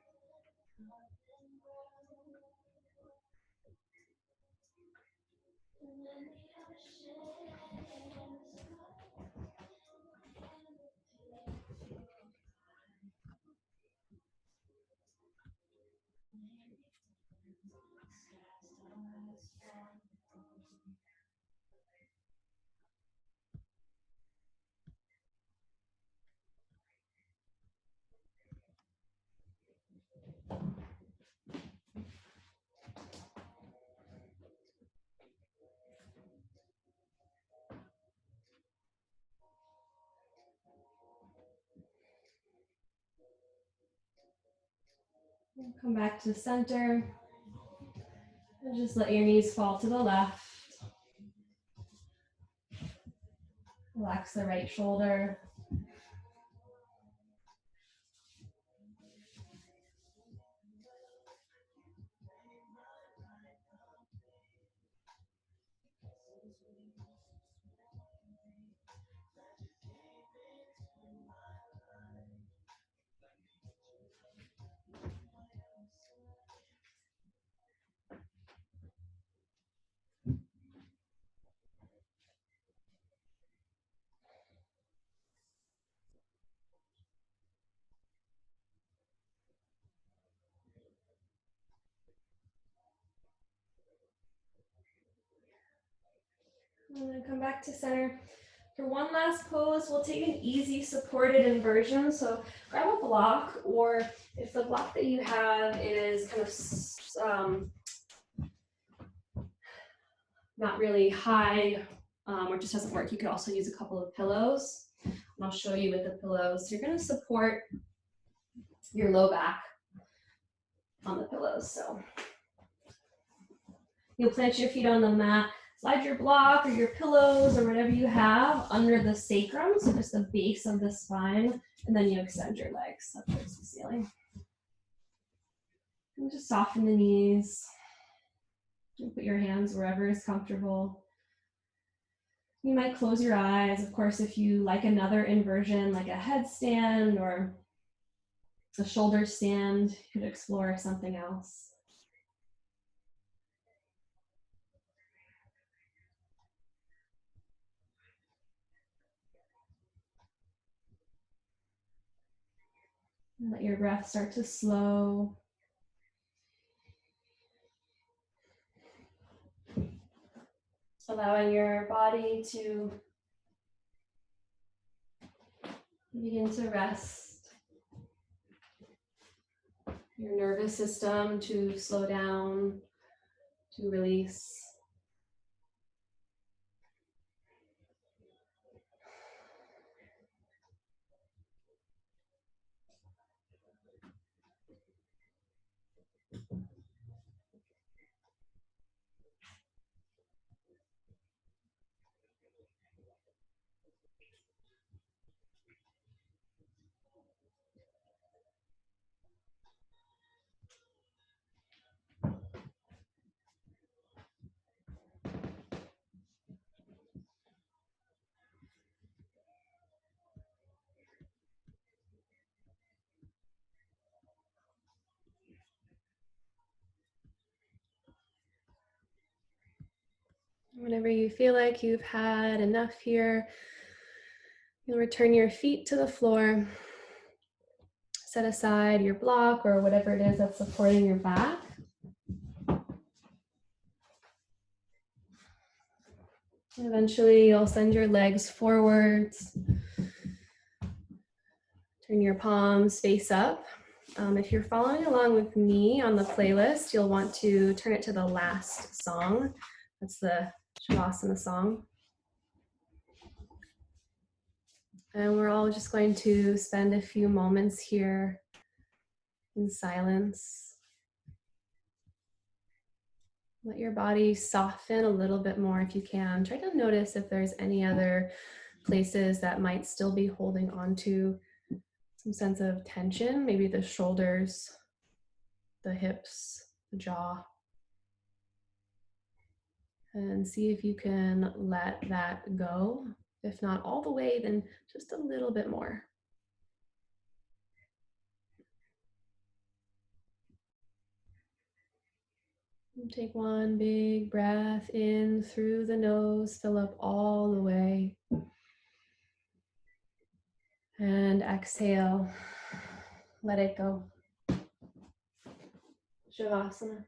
Come back to center. And just let your knees fall to the left. Relax the right shoulder. And then come back to center. For one last pose, we'll take an easy supported inversion. So grab a block, or if the block that you have is kind of not really high or just doesn't work, you could also use a couple of pillows. And I'll show you with the pillows. You're going to support your low back on the pillows. So you'll plant your feet on the mat, slide your block or your pillows or whatever you have under the sacrum, so just the base of the spine, and then you extend your legs up towards the ceiling. And just soften the knees. And put your hands wherever is comfortable. You might close your eyes. Of course, if you like another inversion, like a headstand or a shoulder stand, you could explore something else. And let your breath start to slow. Allowing your body to begin to rest. Your nervous system to slow down, to release. Whenever you feel like you've had enough here, you'll return your feet to the floor. Set aside your block or whatever it is that's supporting your back. And eventually, you'll send your legs forwards. Turn your palms face up. If you're following along with me on the playlist, you'll want to turn it to the last song. That's the Shavasana song. And we're all just going to spend a few moments here in silence. Let your body soften a little bit more if you can. Try to notice if there's any other places that might still be holding on to some sense of tension, maybe the shoulders, the hips, the jaw. And see if you can let that go. If not all the way, then just a little bit more. And take one big breath in through the nose, fill up all the way. And exhale, let it go. Shavasana.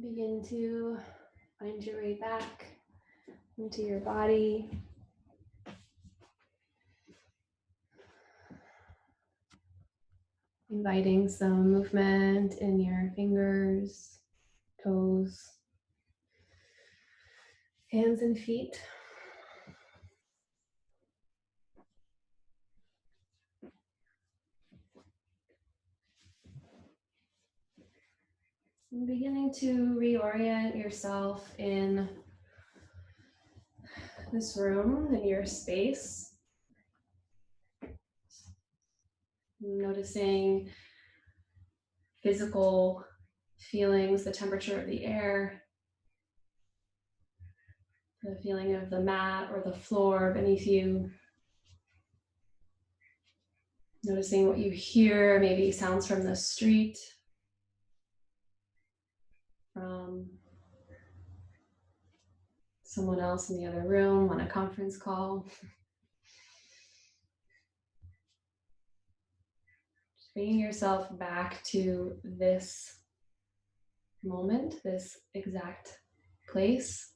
Begin to find your way back into your body. Inviting some movement in your fingers, toes, hands and feet. And beginning to reorient yourself in this room, in your space. Noticing physical feelings, the temperature of the air, the feeling of the mat or the floor beneath you. Noticing what you hear, maybe sounds from the street, from someone else in the other room on a conference call. Just bringing yourself back to this moment, this exact place.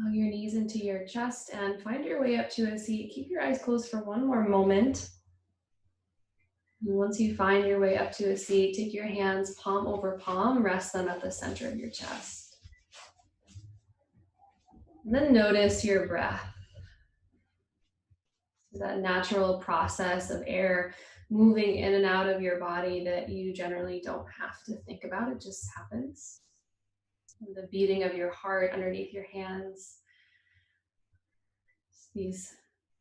Hug your knees into your chest and find your way up to a seat. Keep your eyes closed for one more moment. And once you find your way up to a seat, take your hands palm over palm, rest them at the center of your chest. And then notice your breath. So that natural process of air moving in and out of your body that you generally don't have to think about, it just happens. And the beating of your heart underneath your hands. These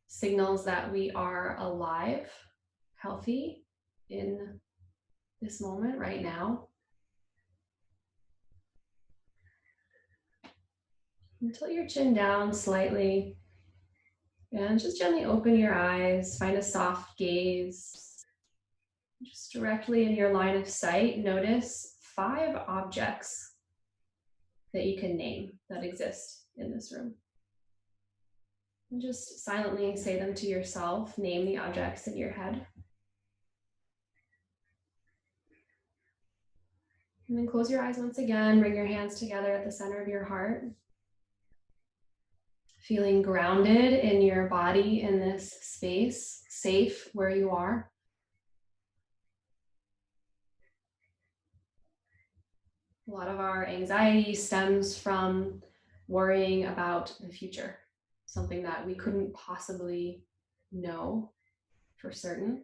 signals that we are alive, healthy in this moment right now. And tilt your chin down slightly and just gently open your eyes, find a soft gaze. Just directly in your line of sight, notice 5 objects that you can name that exist in this room. And just silently say them to yourself, name the objects in your head. And then close your eyes once again, bring your hands together at the center of your heart. Feeling grounded in your body in this space, safe where you are. A lot of our anxiety stems from worrying about the future, something that we couldn't possibly know for certain.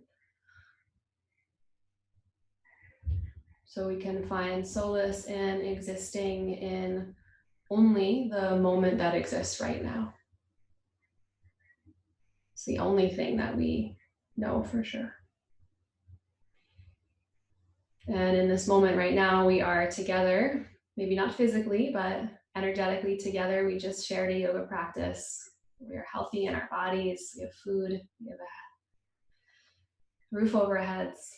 So we can find solace in existing in only the moment that exists right now. It's the only thing that we know for sure. And in this moment right now, we are together, maybe not physically, but energetically together. We just shared a yoga practice. We are healthy in our bodies. We have food. We have a roof over our heads.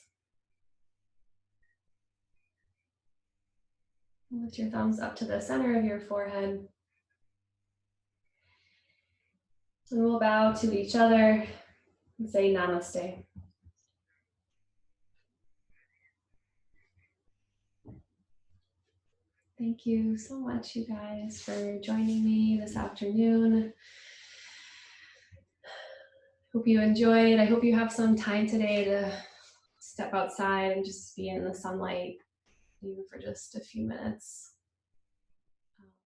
Lift your thumbs up to the center of your forehead. And we'll bow to each other and say namaste. Thank you so much, you guys, for joining me this afternoon. Hope you enjoyed. I hope you have some time today to step outside and just be in the sunlight, even for just a few minutes.